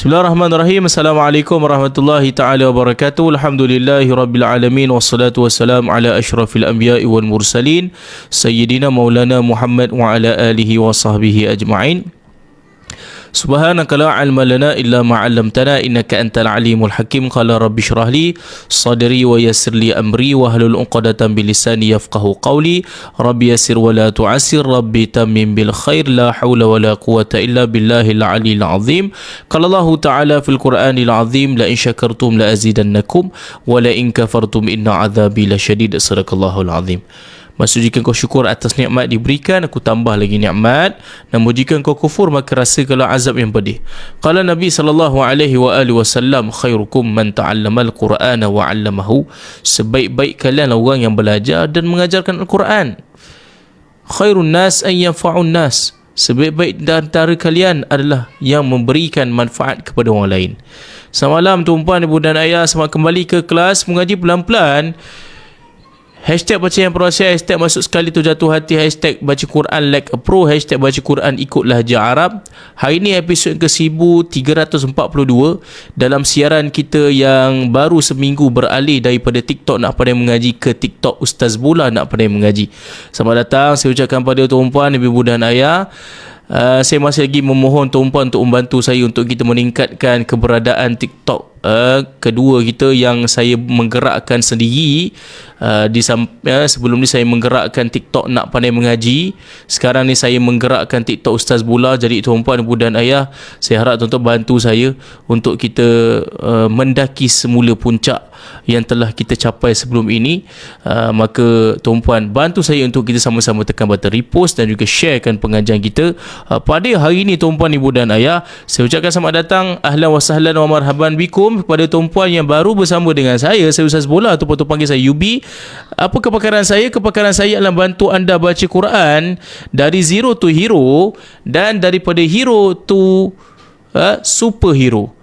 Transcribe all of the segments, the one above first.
Bismillahirrahmanirrahim. Assalamualaikum warahmatullahi taala wabarakatuh. Alhamdulillahi rabbil alamin wassalatu wassalam ala asyrafil anbiya'i wal mursalin sayyidina maulana Muhammad wa ala alihi wa sahbihi ajma'in. Subhanaka la ilma lana illa ma 'allamtana innaka antal alimul hakim. Qala rabbi shrah li sadri wa yassir li amri wa hlul 'uqdatam bil lisani yafqahu qawli. Rabbi yassir wa la tu'assir, rabbi tammim bil khair, la haula wa la quwwata illa billahil aliyyil azim. Qala Allah ta'ala fil Qur'anil azim, la in syakartum la azidannakum wa la in kafartum inna 'adzabi lasyadid. Sadaqallahul azim. Maksud jika kau syukur atas nikmat diberikan, aku tambah lagi nikmat. Namun jika kau kufur, maka rasakanlah azab yang pedih. Qala Nabi sallallahu alaihi wa alihi wasallam, khairukum man ta'allamal Qur'ana wa 'allamahu. Sebaik-baik kalian orang yang belajar dan mengajarkan Al-Quran. Khairun nas an yanfa'un nas. Sebaik-baik di antara kalian adalah yang memberikan manfaat kepada orang lain. Selamat malam tuan-puan, ibu dan ayah. Selamat kembali ke kelas mengaji pelan-pelan. Hashtag baca yang proses, hashtag masuk sekali tu jatuh hati, hashtag baca Quran like a pro, hashtag baca Quran ikut lahjah Arab. Hari ini episod ke 1342 dalam siaran kita yang baru seminggu beralih daripada TikTok nak pandai mengaji ke TikTok Ustaz Bola nak pandai mengaji. Selamat datang saya ucapkan pada tuan-puan, ibu dan ayah. Saya masih lagi memohon tuan-puan untuk membantu saya untuk kita meningkatkan keberadaan TikTok kedua kita yang saya menggerakkan sendiri. Sebelum ni saya menggerakkan TikTok nak pandai mengaji. Sekarang ni saya menggerakkan TikTok Ustaz Bola. Jadi tuan-puan, ibu dan ayah, saya harap tuan-tuan bantu saya untuk kita mendaki semula puncak yang telah kita capai sebelum ini. Maka tuan-puan bantu saya untuk kita sama-sama tekan button repost dan juga sharekan pengajian kita pada hari ini. Tuan-puan, ibu dan ayah, saya ucapkan selamat datang, ahlan wa sahlan wa marhaban bikum kepada tuan-puan yang baru bersama dengan saya Ustaz Bola ataupun tuan panggil saya Yubi. Apa kepakaran saya? Kepakaran saya adalah bantu anda baca Quran dari zero to hero dan daripada hero to superhero,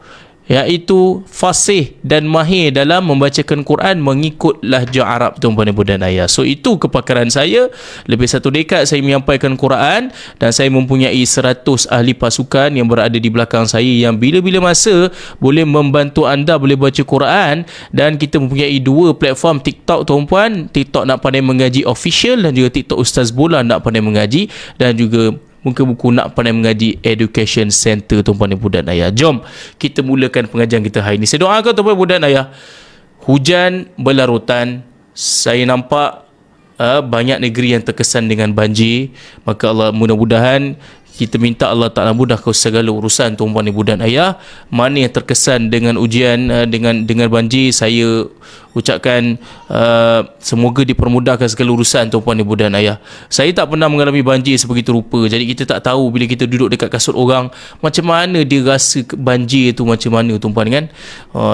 iaitu fasih dan mahir dalam membacakan Quran mengikut lahjah Arab, tuan-puan, ibu dan ayah. So itu kepakaran saya. Lebih 1 dekad saya menyampaikan Quran dan saya mempunyai 100 ahli pasukan yang berada di belakang saya yang bila-bila masa boleh membantu anda boleh baca Quran. Dan kita mempunyai 2 platform TikTok, tuan-puan. TikTok Nak Pandai Mengaji Official dan juga TikTok Ustaz Bola Nak Pandai Mengaji, dan juga muka buku Nak Pandai Mengaji Education Center, tuan-puan, ibu dan ayah. Jom kita mulakan pengajian kita hari ini. Saya doakan tuan-puan, ibu dan ayah, hujan berlarutan. Saya nampak banyak negeri yang terkesan dengan banjir. Maka Allah, mudah-mudahan kita minta Allah Ta'ala mudahkan segala urusan tuan-puan, ibu dan ayah. Mana yang terkesan dengan ujian, dengan banjir, saya ucapkan semoga dipermudahkan segala urusan tuan-puan, ibu dan ayah. Saya tak pernah mengalami banjir sebegitu rupa. Jadi kita tak tahu bila kita duduk dekat kasut orang macam mana dia rasa banjir tu macam mana, tuan-puan, kan.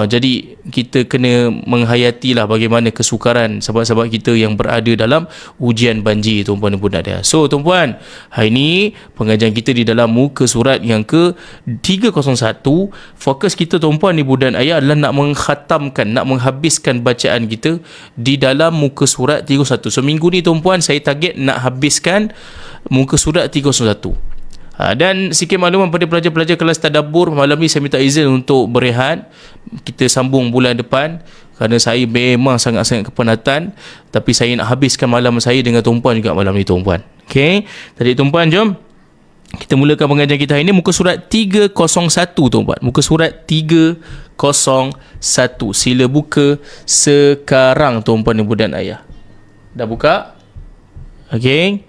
Jadi kita kena menghayatilah bagaimana kesukaran sahabat-sahabat kita yang berada dalam ujian banjir, tuan-puan, ibu dan ayah. So tuan-puan, hari ini pengajian kita di dalam muka surat yang ke 301. Fokus kita, tuan-puan, ibu dan ayah, adalah nak mengkhatamkan, nak menghabiskan bacaan kita di dalam muka surat 301. So minggu ni, tuan-puan, saya target nak habiskan muka surat 301. Dan sikit makluman pada pelajar-pelajar kelas tadabbur, malam ni saya minta izin untuk berehat. Kita sambung bulan depan kerana saya memang sangat-sangat kepenatan. Tapi saya nak habiskan malam saya dengan tuan-puan juga malam ni, tuan-puan. Okey, tadi tuan-puan, jom kita mulakan pengajian kita hari ini. Muka surat 301, tuan-puan. Muka surat 301. Sila buka sekarang, tuan-puan, ibu dan ayah. Dah buka? Okey.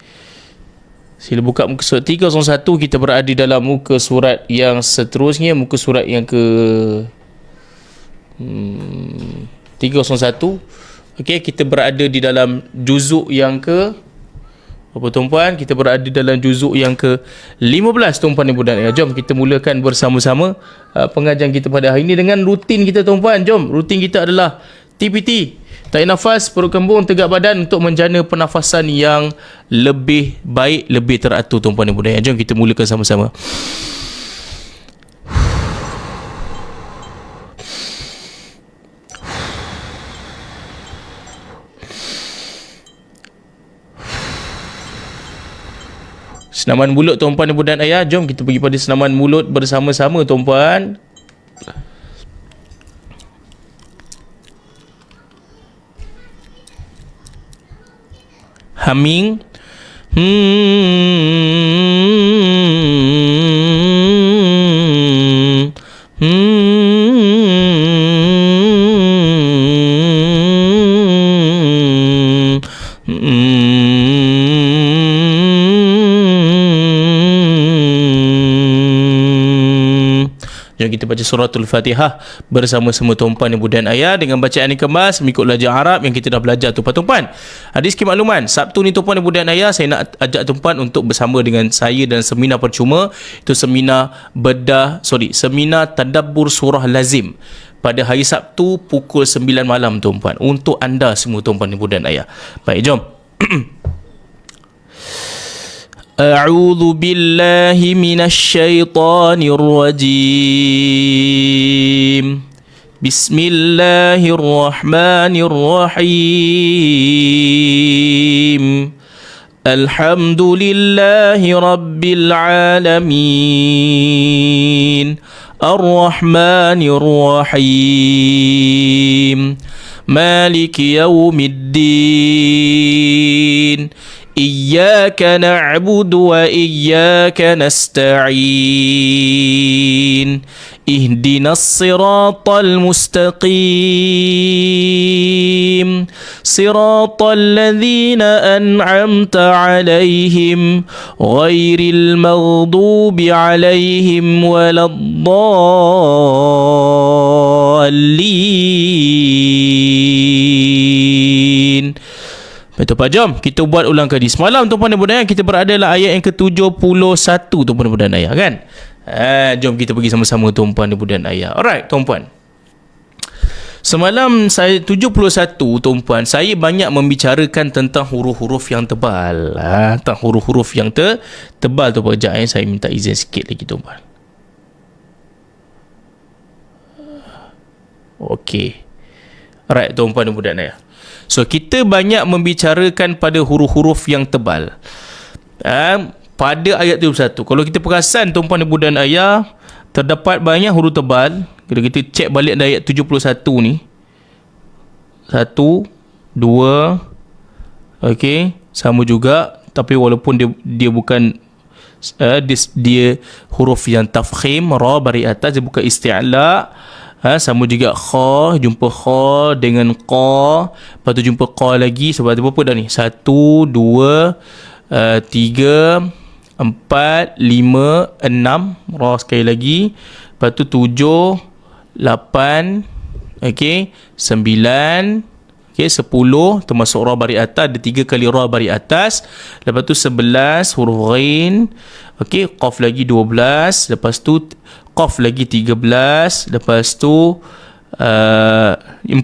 Sila buka muka surat 301. Kita berada dalam muka surat yang seterusnya. Muka surat yang ke 301. Okey, kita berada di dalam juzuk yang ke apa, tuan-puan? Kita berada dalam juzuk yang ke-15, tuan-puan, ibu dan ayah. Jom kita mulakan bersama-sama pengajian kita pada hari ini dengan rutin kita, tuan-puan. Jom, rutin kita adalah TPT, tarik nafas, perut kembung, tegak badan untuk menjana pernafasan yang lebih baik, lebih teratur, tuan-puan, ibu dan ayah. Jom kita mulakan sama-sama. Senaman mulut, tuan-puan, ibu dan ayah. Jom kita pergi pada senaman mulut bersama-sama, tuan-puan. Humming. Jom kita baca suratul Fatihah bersama semua tuan-puan ibu dan ayah dengan bacaan yang kemas mengikut lajak Arab yang kita dah belajar tuan-puan. Ada sikit makluman, Sabtu ni tuan-puan ibu dan ayah saya nak ajak tuan-puan untuk bersama dengan saya dan seminar percuma. Itu seminar seminar tadabbur surah lazim pada hari Sabtu pukul 9 malam tuan-puan, untuk anda semua tuan-puan ibu dan ayah. Baik, jom. أعوذ بالله من الشيطان الرجيم بسم الله الرحمن الرحيم الحمد لله رب العالمين الرحمن الرحيم مالك يوم الدين إياك نعبد وإياك نستعين اهدنا الصراط المستقيم صراط الذين أنعمت عليهم غير المغضوب عليهم ولا الضالين. Betul Pak, jom kita buat ulang kali. Semalam tuan-puan dan puan kita berada dalam ayat yang ke-71 tuan-puan dan puan ayah kan. Jom kita pergi sama-sama tuan-puan dan puan ayah. Alright tuan-puan. Semalam saya 71 tuan-puan, saya banyak membicarakan tentang huruf-huruf yang tebal. Tentang huruf-huruf yang tebal tu Sekejap saya minta izin sikit lagi tuan-puan. Okey. Alright tuan-puan dan puan ayah. So kita banyak membicarakan pada huruf-huruf yang tebal pada ayat 71. Kalau kita perasan tuan-puan ibu dan ayah, terdapat banyak huruf tebal. Kalau kita cek balik dari ayat 71 ni, 1, 2, okey, sama juga, tapi walaupun dia bukan dia huruf yang tafkhim, ra bari atas, dia bukan isti'la. Sama juga kha, jumpa kha dengan qa, lepas tu jumpa qa lagi. Sebab tu berapa dah ni? 1, 2, 3, 4, 5, 6, ra sekali lagi. Lepas tu 7, 8, okey, 9, okey, 10 termasuk ra bari atas, ada 3 kali ra bari atas. Lepas tu 11 huruf ghain, okey, qaf lagi 12, lepas tu qaf lagi 13, lepas tu 14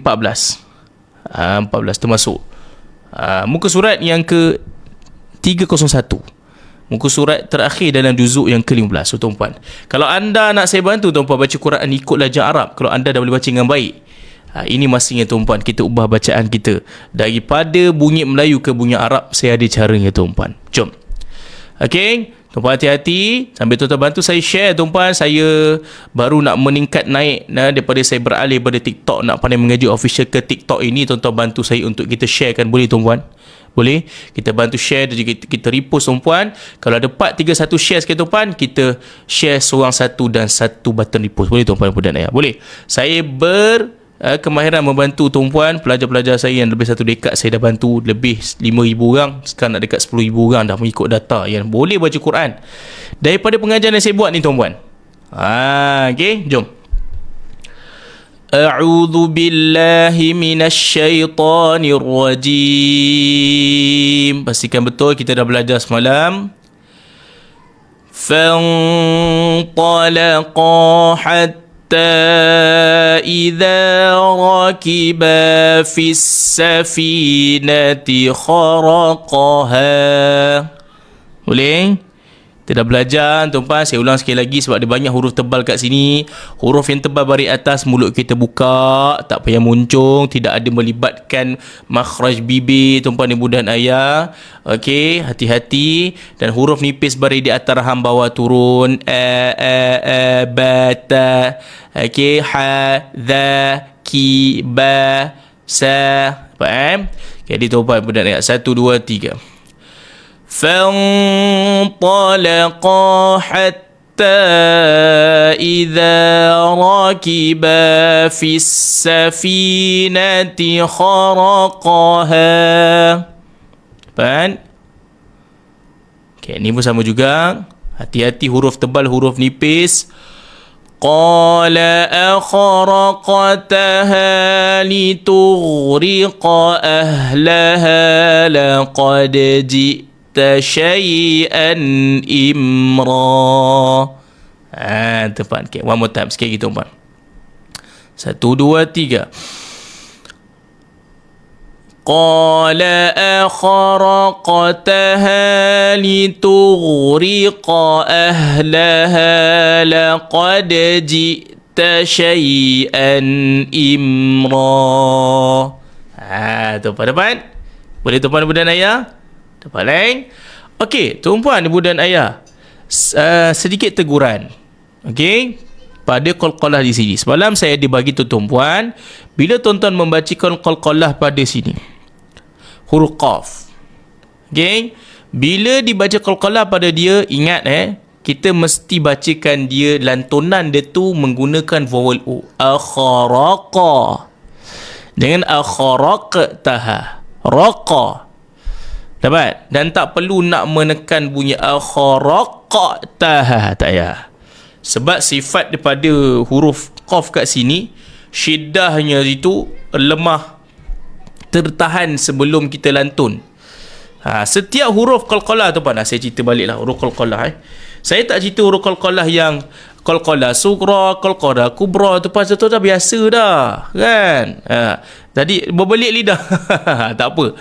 termasuk muka surat yang ke 301, muka surat terakhir dalam juzuk yang ke-15. So tuan-puan, kalau anda nak saya bantu tuan-puan baca Quran ikut lajak Arab, kalau anda dah boleh baca dengan baik, ini masanya tuan-puan kita ubah bacaan kita daripada bunyi Melayu ke bunyi Arab. Saya ada caranya tuan-puan. Jom. Okey, tuan-puan hati-hati. Sambil tuan-tuan bantu saya share tuan-puan. Saya baru nak meningkat naik daripada saya beralih pada TikTok, nak pandai mengaji official ke TikTok ini. Tuan-tuan bantu saya untuk kita sharekan, boleh tuan-puan? Boleh? Kita bantu share dan juga kita repost tuan-puan. Kalau ada part 31 share sikit tuan-puan, kita share seorang satu dan satu button repost. Boleh tuan-puan dan ayah? Boleh. Saya kemahiran membantu tuan-puan, pelajar-pelajar saya yang lebih 1 dekad saya dah bantu lebih 5,000 orang, sekarang nak dekat 10,000 orang dah mengikut data yang boleh baca Quran daripada pengajian yang saya buat ni tuan-puan. Okey, jom. A'udzu billahi minasyaitonir rajim. Pastikan betul kita dah belajar semalam. Fantalaqa إذا ركبا في السفينة خرقها. Boleh? Kita dah belajar tuan-tuan. Saya ulang sekali lagi sebab ada banyak huruf tebal kat sini. Huruf yang tebal baris atas mulut kita buka, tak payah muncung, tidak ada melibatkan makhraj bibir tuan-tuan ibu dan ayah. Okey, hati-hati. Dan huruf nipis baris di atas rahang bawah turun. Ba ta. Okey, ha dha ki ba sa. Faham? Jadi tuan-tuan ibu dan ayah, 1 2 3. فانطلقا حتى إذا ركبا في السفينة خرقها. Faham? Okay, ni pun sama juga. Hati-hati huruf tebal, huruf nipis. قال أخرقتها لتغرق أهلها لقد جئت شيئا إمرا. Tepat. Okay, one more time. Sekali lagi tuan-tuan. 1 2 3. قال أخرقتها لتغرق أهلها لقد جئت شيئا إمرا. Tuan-puan dapat? Boleh tuan-puan ibu dan ayah? Dapat lain? Okey, tuan-puan ibu dan ayah, sedikit teguran. Okey, pada qalqalah di sini. Semalam saya dibagi tuan-puan, bila tuan-tuan membacakan qalqalah pada sini, huruf qaf. Okey, bila dibaca qalqalah pada dia, ingat kita mesti bacakan dia, lantunan dia tu menggunakan vowel u. Akharaqa. Dengan akharaqtaha. Raqa. Dapat? Dan tak perlu nak menekan bunyi akharaqtaha, tak payah. Sebab sifat daripada huruf qaf kat sini, syiddahnya itu lemah, tertahan sebelum kita lantun. Setiap huruf qalqalah tuan-tuan, saya cerita baliklah huruf qalqalah. Saya tak cerita huruf qalqalah yang qalqalah sughra, qalqalah kubra, tu pasal tu dah biasa dah, kan? Tadi berbelit lidah. Tak apa.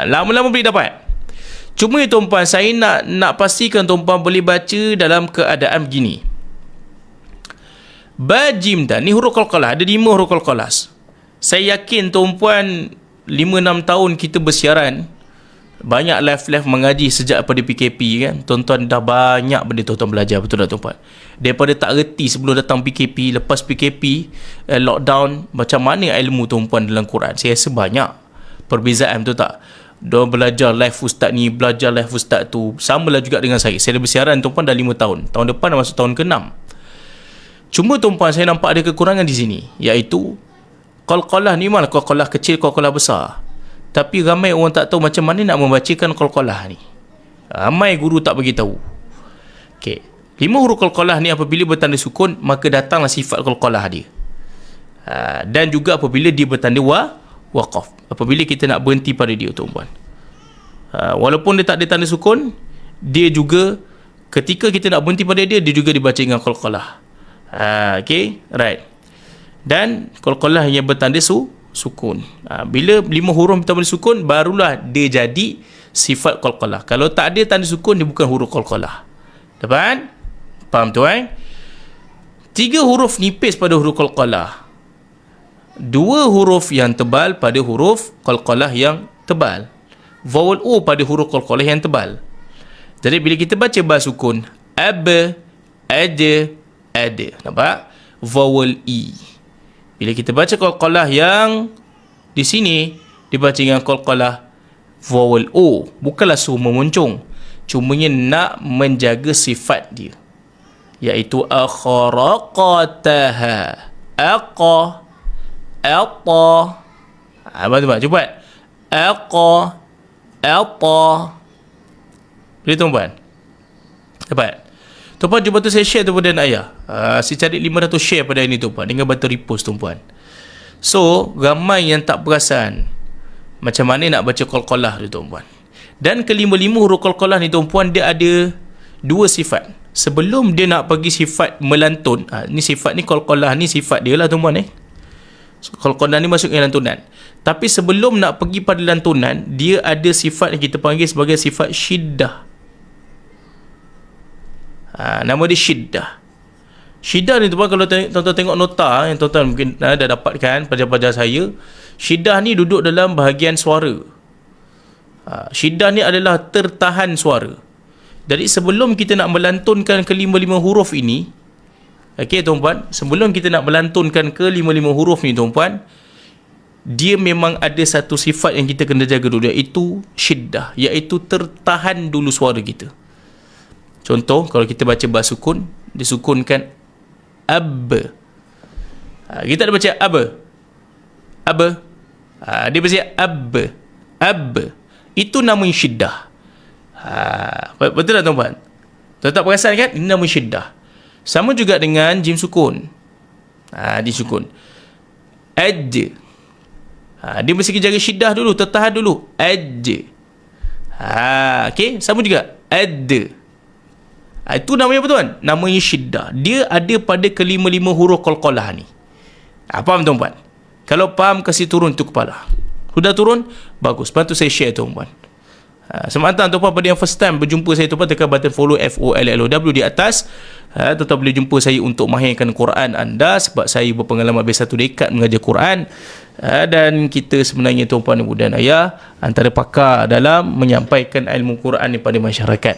Lama-lama boleh dapat. Cuma tuan-tuan, saya nak pastikan tuan-tuan boleh baca dalam keadaan begini. Ba jim dan ni huruf qalqalah, ada 5 huruf qalqalah. Saya yakin tuan-puan 5-6 tahun kita bersiaran, banyak live mengaji sejak pada PKP kan. Tuan-tuan dah banyak benda tuan-tuan belajar, betul tak tuan-puan? Daripada tak reti sebelum datang PKP, lepas PKP, lockdown, macam mana ilmu tuan-puan dalam Quran. Saya rasa banyak perbezaan, betul tak? Diorang belajar live ustaz ni, belajar live ustaz tu. Samalah juga dengan saya. Saya dah bersiaran tuan-puan dah 5 tahun. Tahun depan dah masuk tahun ke-6. Cuma tuan-puan, saya nampak ada kekurangan di sini, iaitu qalqalah ni malah qalqalah kecil, qalqalah besar. Tapi ramai orang tak tahu macam mana nak membacakan qalqalah ni. Ramai guru tak bagi tahu. Okey, 5 huruf qalqalah ni apabila bertanda sukun, maka datanglah sifat qalqalah dia. Dan juga apabila dia bertanda waqaf, apabila kita nak berhenti pada dia tuan-tuan. Walaupun dia tak ada tanda sukun, dia juga ketika kita nak berhenti pada dia, dia juga dibaca dengan qalqalah. Okey, right. Dan qalqalah yang bertanda sukun. Bila 5 huruf bertanda sukun, barulah dia jadi sifat qalqalah. Kalau tak ada tanda sukun, dia bukan huruf qalqalah. Dapat? Faham tu 3 huruf nipis pada huruf qalqalah. 2 huruf yang tebal pada huruf qalqalah yang tebal. Vowel O pada huruf qalqalah yang tebal. Jadi bila kita baca ba sukun, ab, ada, nampak? Vowel E. Bila kita baca qalqalah yang di sini, dibaca dengan qalqalah vowel O. Bukanlah suruh memuncung, cumanya nak menjaga sifat dia, iaitu akharaqataha. Aqa, Cuba buat. Boleh tuan-puan? Dapat? Tuan-puan, cuba tu saya share tuan-puan dan ayah. Saya cari 500 share pada ini tuan-puan, dengan button repost tuan-puan. So, ramai yang tak perasan macam mana nak baca qalqalah tu tuan-puan. Dan kelima-lima huruf qalqalah ni tuan-puan, dia ada 2 sifat. Sebelum dia nak bagi sifat melantun, ni sifat ni, qalqalah ni sifat dia lah tuan-puan. Qalqalah ni masuk ke lantunan. Tapi sebelum nak pergi pada lantunan, dia ada sifat yang kita panggil sebagai sifat syiddah. Nama dia syiddah. Syiddah ni tuan, kalau tuan-tuan tengok nota yang tuan-tuan mungkin dah dapatkan pelajar-pelajar saya, syiddah ni duduk dalam bahagian suara. Syiddah ni adalah tertahan suara. Jadi sebelum kita nak melantunkan kelima-lima huruf ini, okey tuan-puan, sebelum kita nak melantunkan kelima-lima huruf ni tuan-puan, dia memang ada satu sifat yang kita kena jaga dulu, iaitu syiddah, iaitu tertahan dulu suara kita. Contoh, kalau kita baca bersukun, disukunkan ab. Kita ada baca ab. Dia baca ab. Itu nama syiddah. Betul tak tuan-puan? Tuan tak perasan kan? Ini nama syiddah. Sama juga dengan jim sukun. Jim sukun. Ad. Dia mesti jaga syiddah dulu, tertahan dulu. Ad. Okey, sama juga. Ad. Itu namanya apa tuan? Namanya syiddah. Dia ada pada kelima-lima huruf qalqalah ni. Faham tuan-puan? Kalau faham, kasih turun tu kepala. Sudah turun? Bagus. Lepas tu saya share tuan-puan. Semata tuan-puan pada yang first time berjumpa saya tuan-puan, tekan button follow FOLLOW di atas. Tuan-tuan boleh jumpa saya untuk mahirkan Quran anda, sebab saya berpengalaman lebih 1 dekad mengajar Quran. Dan kita sebenarnya tuan-puan dan ayah antara pakar dalam menyampaikan ilmu Quran kepada masyarakat.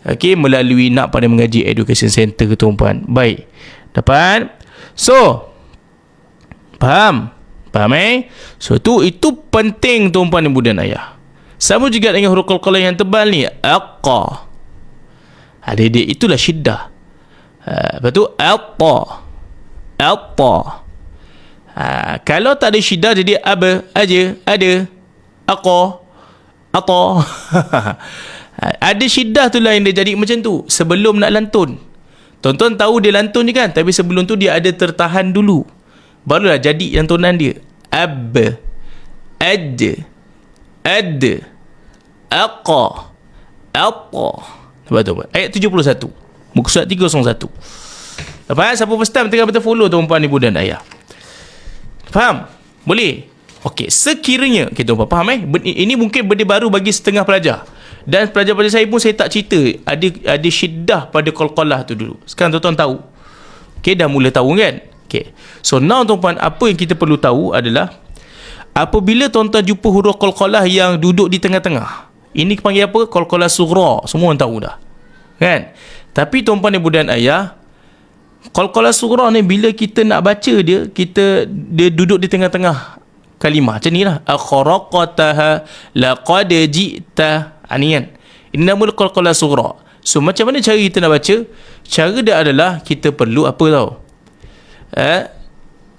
Okey, melalui Nak Pandai Mengaji Education Center tuan-puan. Baik. Dapat? So, faham? So, itu penting tuan-puan dan ayah. Sama juga dengan huruf qalqalah yang tebal ni, aqqa. Adik-adik, itulah syiddah. Lepas tu atta. Kalau tak ada syiddah, jadi apa aja, ada aqqa, ata. Ada syiddah tu lah yang dia jadi macam tu sebelum nak lantun. Tuan-tuan tahu dia lantun je kan, tapi sebelum tu dia ada tertahan dulu, barulah jadi lantunan dia. Ab, ad, aqqa, ata. Betul. Ayat 71, muka surat 301. Lepas siapa first time tengah betul follow tuan-puan ibu dan ayah. Faham? Boleh? Okey, sekiranya kita faham ini mungkin benda baru bagi setengah pelajar. Dan pelajar-pelajar saya pun saya tak cerita ada syiddah pada qalqalah tu dulu. Sekarang tuan-tuan tahu. Okey, dah mula tahu kan? Okey. So now tuan-puan, apa yang kita perlu tahu adalah apabila tuan-tuan jumpa huruf qalqalah yang duduk di tengah-tengah. Ini panggil apa? Qalqalah sughra. Semua orang tahu dah. Kan? Tapi tuan-puan ibu dan ayah, qalqalah sughra ni bila kita nak baca dia duduk di tengah-tengah kalimah. Macam ni lah. Akhraqataha laqad ji'ta. Ni kan. Ini nama qalqalah sughra. So macam mana cara kita nak baca? Cara dia adalah kita perlu apa tau?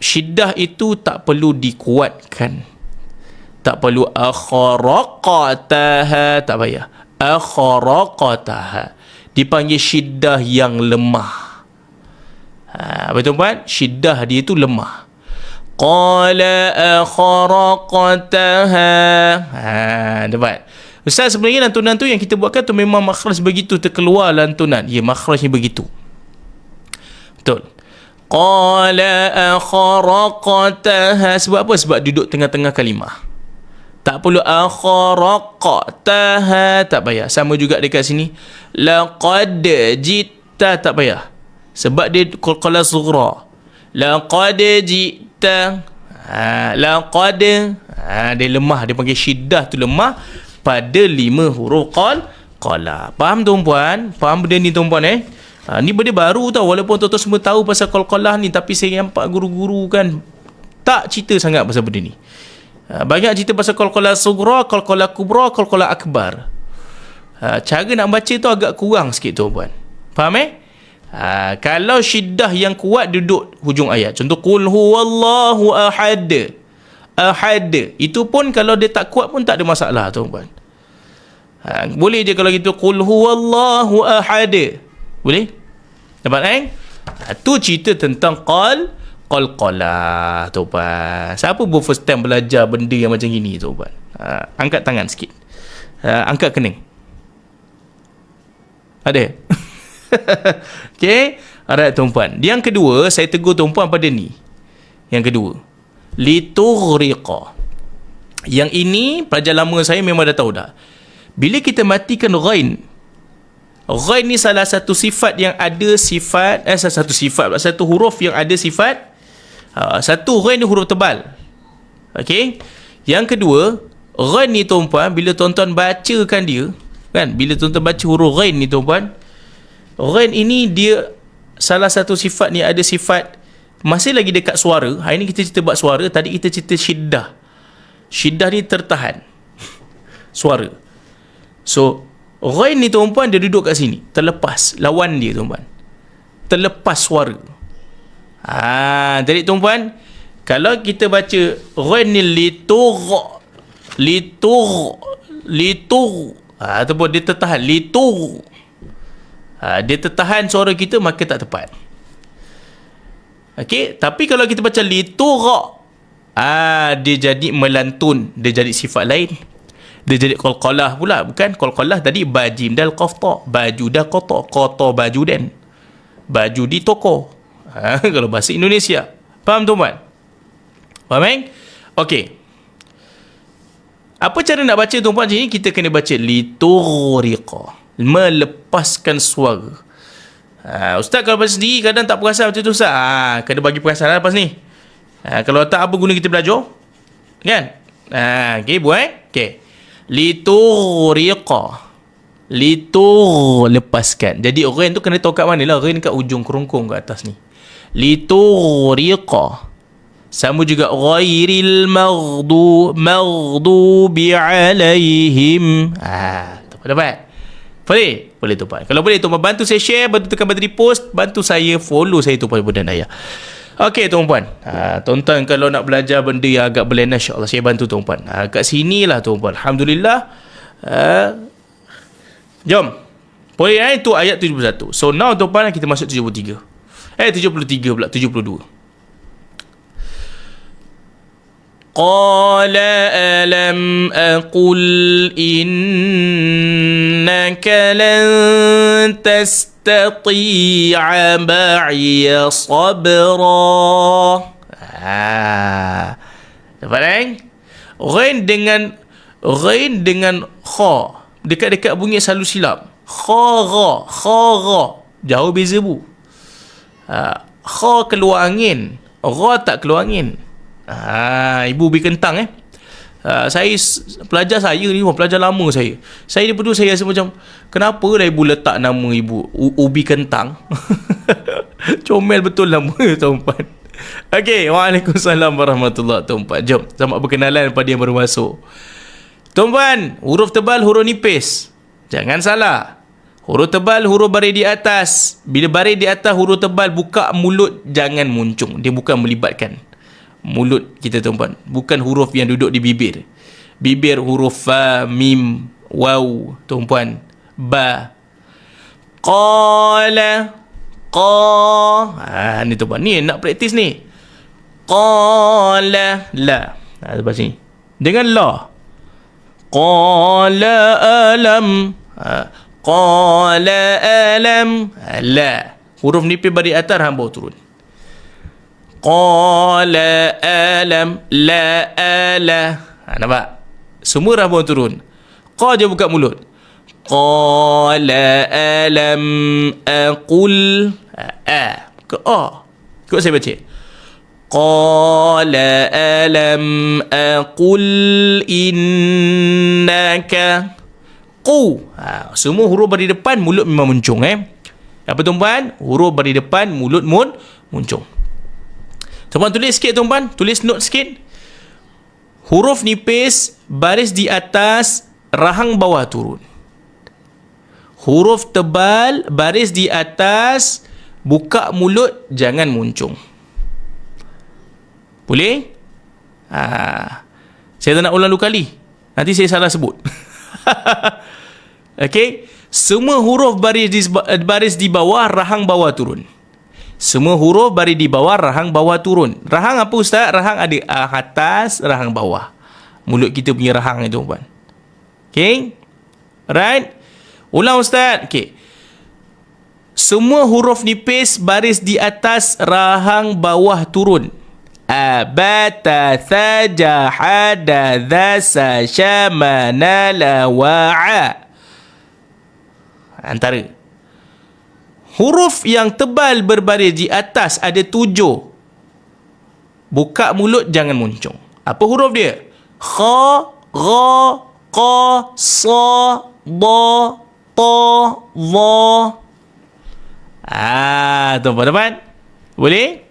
Syiddah itu tak perlu dikuatkan. Tak perlu akhraqataha, tak payah. Akhraqataha dipanggil syiddah yang lemah. Betul puan? Syiddah dia itu lemah. Qala akhraqataha. Dapat? Ustaz, sebenarnya lantunan tu yang kita buatkan tu memang makhraj begitu, terkeluar lantunan. Ya, makhrajnya begitu. Betul. Qala akhraqataha. Sebab apa? Sebab duduk tengah-tengah kalimah. Tak perlu akhraqataha, tak payah. Sama juga dekat sini. Laqad ji'ta, tak payah. Sebab dia qalqalah sughra. Laqad ji'ta. Laqad. Dia lemah. Dia panggil syiddah tu lemah pada 5 huruf qalqalah. Faham tuan-puan? Faham benda ni tuan-puan ni benda baru tau. Walaupun tuan-tuan semua tahu pasal qalqalah ni, tapi saya nampak guru-guru kan tak cerita sangat pasal benda ni. Banyak cerita pasal qalqalah sughra, qalqalah kubra, qalqalah akbar. Cara nak baca tu agak kurang sikit tuan-puan. Faham kalau syiddah yang kuat duduk hujung ayat. Contoh qul huwallahu ahad. Ahad itu pun kalau dia tak kuat pun tak ada masalah tuan-puan. Boleh je kalau gitu qul huwallahu ahad. Boleh? Dapat tu cerita tentang qalqalah tuan-puan. Siapa pun first time belajar benda yang macam gini tuan-puan? Angkat tangan sikit. Angkat kening. Ada? Okey. Alright tuan-puan. Yang kedua, saya tegur tuan-puan pada ni. Yang kedua, litughriqa. Yang ini pelajar lama saya memang dah tahu dah. Bila kita matikan ghain, Ghain ni salah satu sifat yang ada sifat satu huruf yang ada sifat satu, ghain ni huruf tebal. Okey. Yang kedua, ghain ni tuan-puan, bila tuan-tuan bacakan dia, kan, bila tuan-tuan baca huruf ghain ni tuan-puan, ghain ini dia salah satu sifat ni ada sifat, masih lagi dekat suara. Hari ni kita cerita bab suara, tadi kita cerita syiddah. Syiddah ni tertahan suara. So ghain ni tuan-puan, dia duduk kat sini, terlepas lawan dia tuan-puan, terlepas suara. Jadi tuan-puan, kalau kita baca ghain ni litur ataupun dia tertahan litur, dia tertahan suara kita, maka tak tepat. Okey, tapi kalau kita baca litur, dia jadi melantun, dia jadi sifat lain. Dia jadi qalqalah pula, bukan qalqalah tadi bajim dal qafta, baju dah qata baju dan baju di toko. Kalau bahasa Indonesia. Faham tuan-tuan? Faham kan? Okey. Apa cara nak baca tuan-tuan sini? Kita kena baca lituriqa, melepaskan suara. Ustaz kalau baca sendiri kadang tak perasan macam tu Ustaz. Kena bagi perasaan lepas ni. Kalau tak, apa guna kita belajar? Kan? Okey, buat. Okey. Lituriqa, lepaskan. Jadi orang tu kena tahu kat mana lah. Orang kat ujung kerongkong kat atas ni. Lituriqa. Sama juga ghairil maghdubi alaihim. Dapat? Boleh tu Pak. Kalau boleh tu bantu saya share, bantu tekan button repost, bantu saya follow saya tu pada Bunda Daya. Okey tuan-puan. Tuan-tuan kalau nak belajar benda yang agak berlena, insya-Allah saya bantu tuan-puan. Kat sinilah tuan-puan. Alhamdulillah. Jom. Boleh itu ayat 71. So now tuan-puan kita masuk 73. 73 pula, 72. قال ألم أقل إنك لن تستطيع معي صبرا. Dapat kan? Ghain dengan kha, dekat-dekat bunyi selalu silap. Kha jauh beza bu. Kha keluar angin, ra tak keluar angin. Ibu ubi kentang saya pelajar saya ni, pelajar lama saya daripada saya rasa macam, kenapa dah ibu letak nama ibu ubi kentang? Comel betul nama tuan-puan. Okey, waalaikumsalam warahmatullahi tuan-puan. Jom sama berkenalan pada yang baru masuk. Tuan-puan, huruf tebal, huruf nipis, jangan salah. Huruf tebal, huruf baris di atas. Bila baris di atas huruf tebal, buka mulut, jangan muncung. Dia bukan melibatkan mulut kita tuan-puan, bukan huruf yang duduk di bibir. Bibir huruf fa, mim, waw tuan-puan, ba, qala, ni tuan-puan, ni nak praktis ni. Qala, la, lepas ni dengan la. Qala alam, qala alam, la. Huruf nipis baris atas hamba turun. Qala alam, la ala. Nampak? Semua rahbun turun. Qa je buka mulut. Qala alam aqul. Ke a. Ikut saya baca. Qala alam aqul innaka qu. Semua huruf baris depan, mulut memang muncung. Apa tuan-puan? Huruf baris depan, mulut muncung. Tuan-puan tulis sikit tuan-puan, tulis note sikit. Huruf nipis baris di atas, rahang bawah turun. Huruf tebal baris di atas, buka mulut, jangan muncung. Boleh? Saya tak nak ulang 2 kali, nanti saya salah sebut. Okey, semua huruf baris di bawah, rahang bawah turun. Semua huruf baris di bawah, rahang bawah turun. Rahang apa Ustaz? Rahang ada atas, rahang bawah. Mulut kita punya rahang itu tuan-puan. Okay? Right? Ulang Ustaz. Okay. Semua huruf nipis baris di atas, rahang bawah turun. Abata, thaja, hada, dhasa, syama, nala, wa'a. Antara. Huruf yang tebal berbaris di atas ada 7. Buka mulut, jangan muncung. Apa huruf dia? Kha, Gha, Qa, Sa, Da, Ta, Dha. Tuan-tuan. Boleh?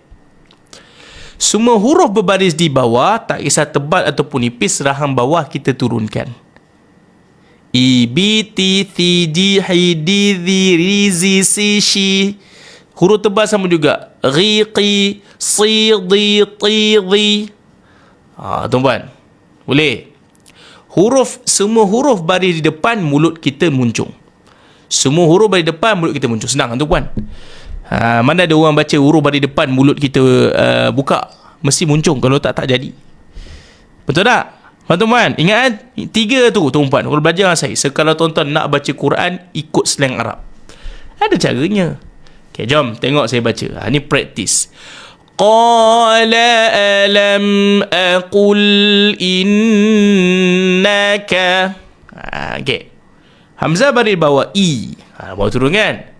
Semua huruf berbaris di bawah, tak kisah tebal ataupun nipis, rahang bawah kita turunkan. I, B, T, C, G, H, D, Z, R, Z, C, Sh. Huruf tebal sama juga. Ri, Qi, Si, Di, Ti, Zi. Tuan-tuan. Boleh? Semua huruf baris di depan, mulut kita muncung. Semua huruf baris depan, mulut kita muncung. Senang, tuan-tuan. Mana ada orang baca huruf baris depan, mulut kita buka, mesti muncung. Kalau tak jadi. Betul tak? Tuan-tuan, ingat 3 tu, tuan-tuan. Kalau belajar dengan saya, kalau tuan-tuan nak baca Quran, ikut slang Arab. Ada caranya. Okay, jom tengok saya baca. Ni praktis. Qala alam aqul innaka. Okay. Hamzah baris bawah I. Bawa turun kan?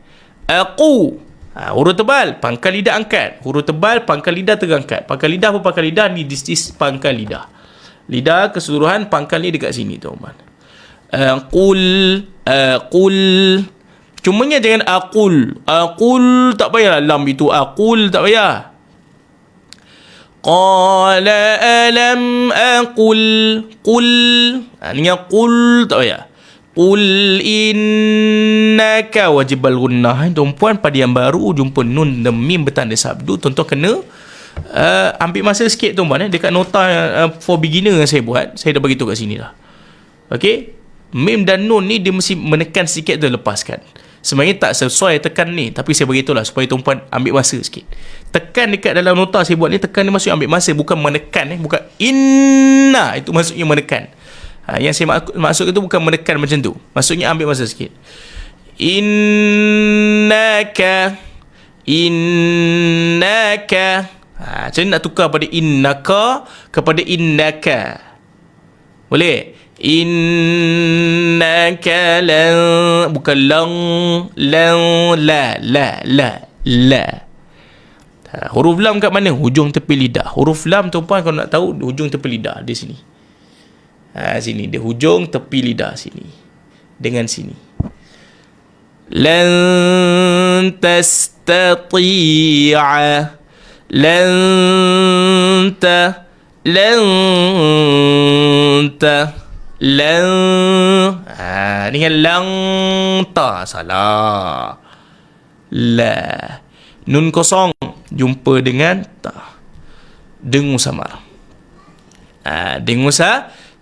Aku. Huruf tebal, pangkal lidah angkat. Huruf tebal, pangkal lidah terangkat. Pangkal lidah apa pangkal lidah? Ni this pangkal lidah. Lidah keseluruhan, pangkal ni dekat sini, tuan-tuan. Aqul. Cumanya jangan aqul. Aqul tak payah lam itu. Aqul tak payah. Qala alam aqul. Qul. Ni qul tak payah. Qul innaka wajibal gunnah. Tuan-puan, pada yang baru jumpa nun dan mim bertanda sabdu, tuan-tuan kena ambil masa sikit, tuan-puan. Dekat nota for beginner yang saya buat, saya dah beritahu kat sini dah. Okey, mim dan nun ni dia mesti menekan sikit tu, lepaskan. Sebenarnya tak sesuai tekan ni, tapi saya beritahu lah supaya tuan-puan ambil masa sikit. Tekan dekat dalam nota saya buat ni, tekan ni maksudnya ambil masa, bukan menekan. Bukan inna, itu maksudnya menekan. Yang saya maksud itu bukan menekan macam tu. Maksudnya ambil masa sikit. Innaka. Macam ni nak tukar pada innaka kepada innaka. Boleh? Innaka lan, bukan lang, la. Huruf lam kat mana? Hujung tepi lidah. Huruf lam, tuan-puan, kalau nak tahu, hujung tepi lidah di sini. Sini dia, hujung tepi lidah sini dengan sini. Lan tastati'a. Ni kan lang ta, salah. La. Nun kosong jumpa dengan ta. Dengung samar. Dengung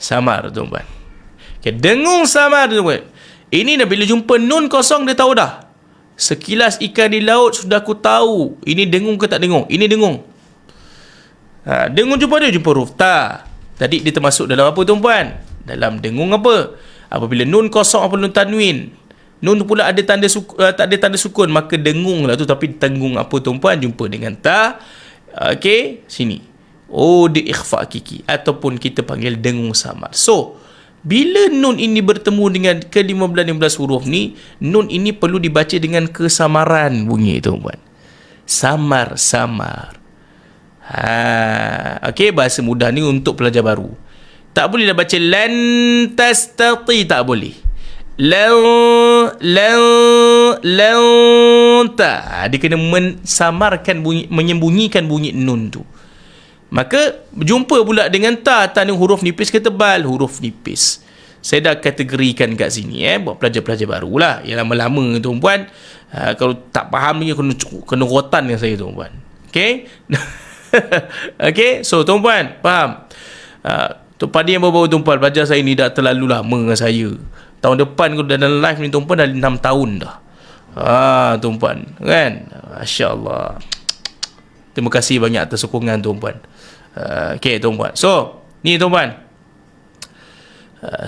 samar, tuan-tuan. Okay, dengung samar, tuan-tuan. Ini dah bila jumpa nun kosong, dia tahu dah. Sekilas ikan di laut, sudah aku tahu ini dengung ke tak dengung. Ini dengung. Dengung jumpa huruf ta. Tadi dia termasuk dalam apa, tuan-puan? Dalam dengung apa? Apabila nun kosong apa nun tanwin, nun tu pula ada tanda tak ada tanda sukun, maka dengung lah tu. Tapi tanggung apa, tuan-puan? Jumpa dengan ta. Okey, sini. Di ikhfa kiki, ataupun kita panggil dengung samar. So, bila nun ini bertemu dengan ke-15 huruf ni, nun ini perlu dibaca dengan kesamaran bunyi, tuan-puan. Samar. Okey, bahasa mudah ni untuk pelajar baru. Tak boleh dah baca lan tastati, tak boleh. Lan ta. Dia kena mensamarkan bunyi, menyembunyikan bunyi nun tu. Maka jumpa pula dengan ta, ni huruf nipis ke tebal? Huruf nipis. Saya dah kategorikan kat sini buat pelajar-pelajar barulah yang lama-lama, tuan-puan. Kalau tak faham ni kena rotan dengan saya, tuan-puan. Okey. Okey, so tuan-puan faham. Pada yang baru-baru, tuan-puan, pelajar saya ni dah terlalu lama dengan saya. Tahun depan kalau dalam live ni, tuan-puan, dah 6 tahun dah. Tuan-puan, kan? Masya-Allah. Terima kasih banyak atas sokongan, tuan-puan. Okey, tuan-puan. So, ni, tuan-puan.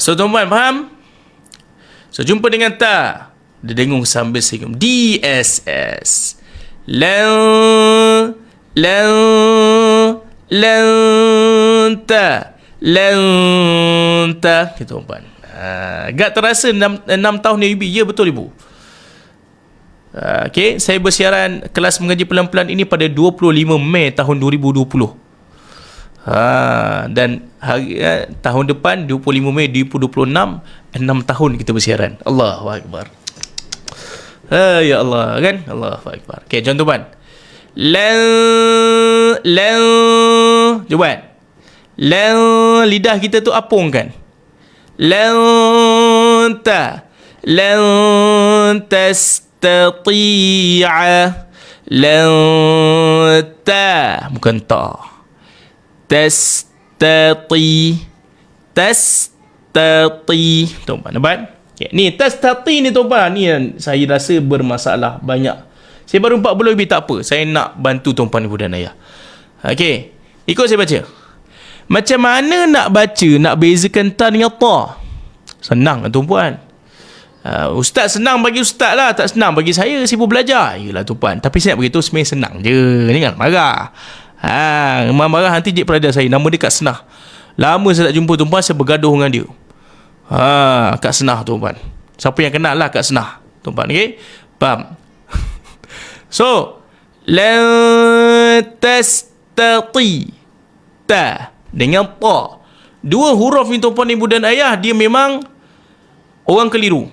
Tuan-puan faham? So, jumpa dengan ta. Dia dengung sambil senyum. DSS. Lan ta. Okay, tuan-puan. Agak terasa 6 tahun ni, Ibu. Ya, betul, Ibu. Okey, saya bersiaran kelas mengaji pelan-pelan ini pada 25 Mei tahun 2020. Dan hari tahun depan 25 Mei 2026, 6 tahun kita bersiaran. Allahu akbar. Ya Allah, kan? Allahu akbar. Okey, contoh ban. Cuba. Lidah kita tu apung kan? Lan tastati'a. Bukan ta. Tastati. Tuan-tuan, nampak? Okay. Ni tastati ni tuan-tuan, ni yang saya rasa bermasalah banyak. Saya baru 4 bulan lebih, tak apa. Saya nak bantu tuan-tuan ibu dan ayah. Okey, ikut saya baca. Macam mana nak baca, nak bezakan ta dengan ta? Senang kan tuan-puan? Ustaz senang bagi ustaz lah, tak senang bagi saya, sibuk belajar. Yelah tuan-puan, tapi saya nak beritahu sebenarnya senang je. Jangan marah. Marah nanti Cik Perada saya, nama dia Kak Senah. Lama saya tak jumpa tuan-puan, saya bergaduh dengan dia. Kak Senah tuan-puan. Siapa yang kenal lah Kak Senah tuan-puan, okey? Faham? So, tastati ta dengan ta. Dua huruf ni tuan-puan ibu dan ayah, dia memang orang keliru.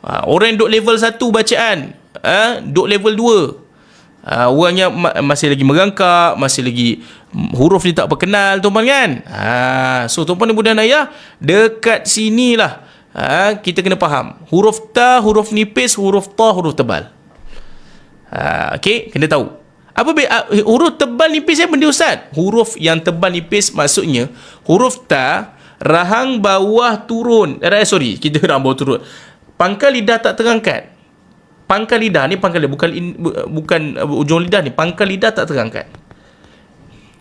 Orang yang duk level 1 bacaan, duk level 2, orangnya masih lagi merangkak, masih lagi huruf ni tak berkenal tuan-puan kan. So tuan-puan ibu dan ayah, dekat sinilah kita kena faham huruf ta, huruf nipis, huruf ta, huruf tebal. Okey, kena tahu. Apa huruf tebal nipis yang benda ustaz? Huruf yang tebal nipis maksudnya huruf ta rahang bawah turun. Kita rahang bawah turun. Pangkal lidah tak terangkat. Pangkal lidah ni, pangkal lidah bukan ujung lidah ni, pangkal lidah tak terangkat.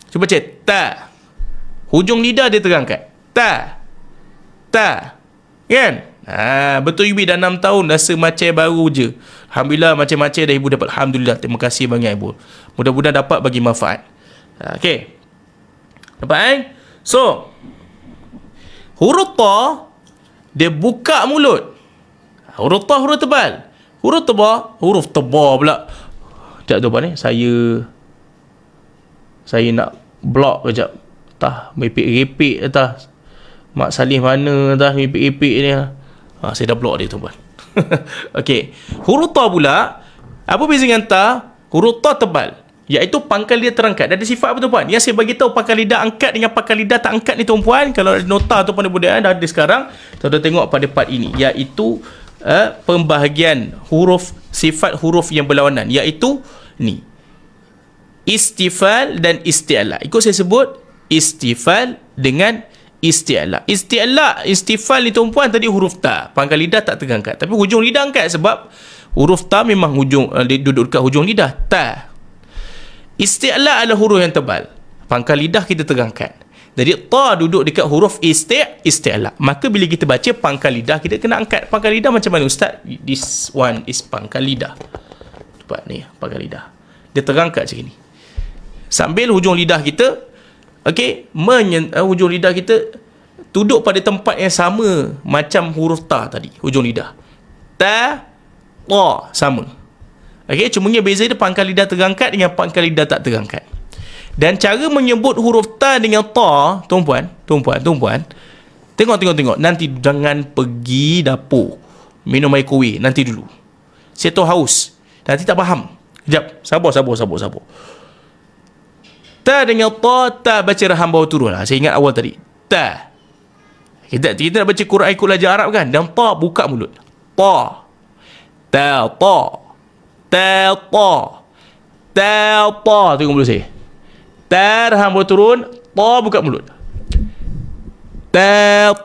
Cuba cek ta. Hujung lidah dia terangkat. Ta. Kan? Betul Ibu dah 6 tahun rasa macam baru je. Alhamdulillah macam-macam dah Ibu dapat. Alhamdulillah, terima kasih banyak Ibu. Mudah-mudahan dapat bagi manfaat. Okey. Nampak So, huruf ta dia buka mulut. Huruf ta huruf tebal. Huruf tebal pula. Sekejap tu apa ni? Saya nak block kejap. Repek-repek tah. Mak Salih mana tah repek-repek ni. Saya dah block dia tuan-tuan. Okey. Huruf ta pula, apa beza dengan ta? Huruf ta tebal, iaitu pangkal lidah terangkat. Ada sifat apa tuan-puan? Yang saya bagi tahu pangkal lidah angkat dengan pangkal lidah tak angkat ni tuan-puan. Kalau ada nota tuan-puan dan budaya dah ada sekarang, tuan-tuan tengok pada part ini, iaitu pembahagian huruf, sifat huruf yang berlawanan, iaitu ni. Istifal dan isti'la. Ikut saya sebut istifal dengan isti'la. Istifal ni tuan-puan tadi huruf ta, pangkal lidah tak terangkat, tapi hujung lidah angkat sebab huruf ta memang hujung duduk dekat hujung lidah. Ta. Isti'la adalah huruf yang tebal, pangkal lidah kita terangkat. Jadi ta duduk dekat huruf isti'la. Maka bila kita baca, pangkal lidah kita kena angkat. Pangkal lidah macam mana ustaz? This one is pangkal lidah. Nampak ni pangkal lidah. Dia terangkat macam ni. Sambil hujung lidah kita, okey, hujung lidah kita duduk pada tempat yang sama macam huruf ta tadi, hujung lidah. Ta, sama. Okey, cumanya beza dia pangkal lidah terangkat dengan pangkal lidah tak terangkat. Dan cara menyebut huruf ta dengan ta, tuan-puan, tengok. Nanti jangan pergi dapur minum air kuih nanti dulu. Saya tahu haus. Nanti tak faham. Sekejap, sabar. Ta dengan ta baca rahang bawah turun. Saya ingat awal tadi. Ta. Kita nak baca Quran ikut lajak Arab kan. Dan ta buka mulut. Ta. Tengok mulut saya. Ta rahang bawah turun. Ta buka mulut. Ta.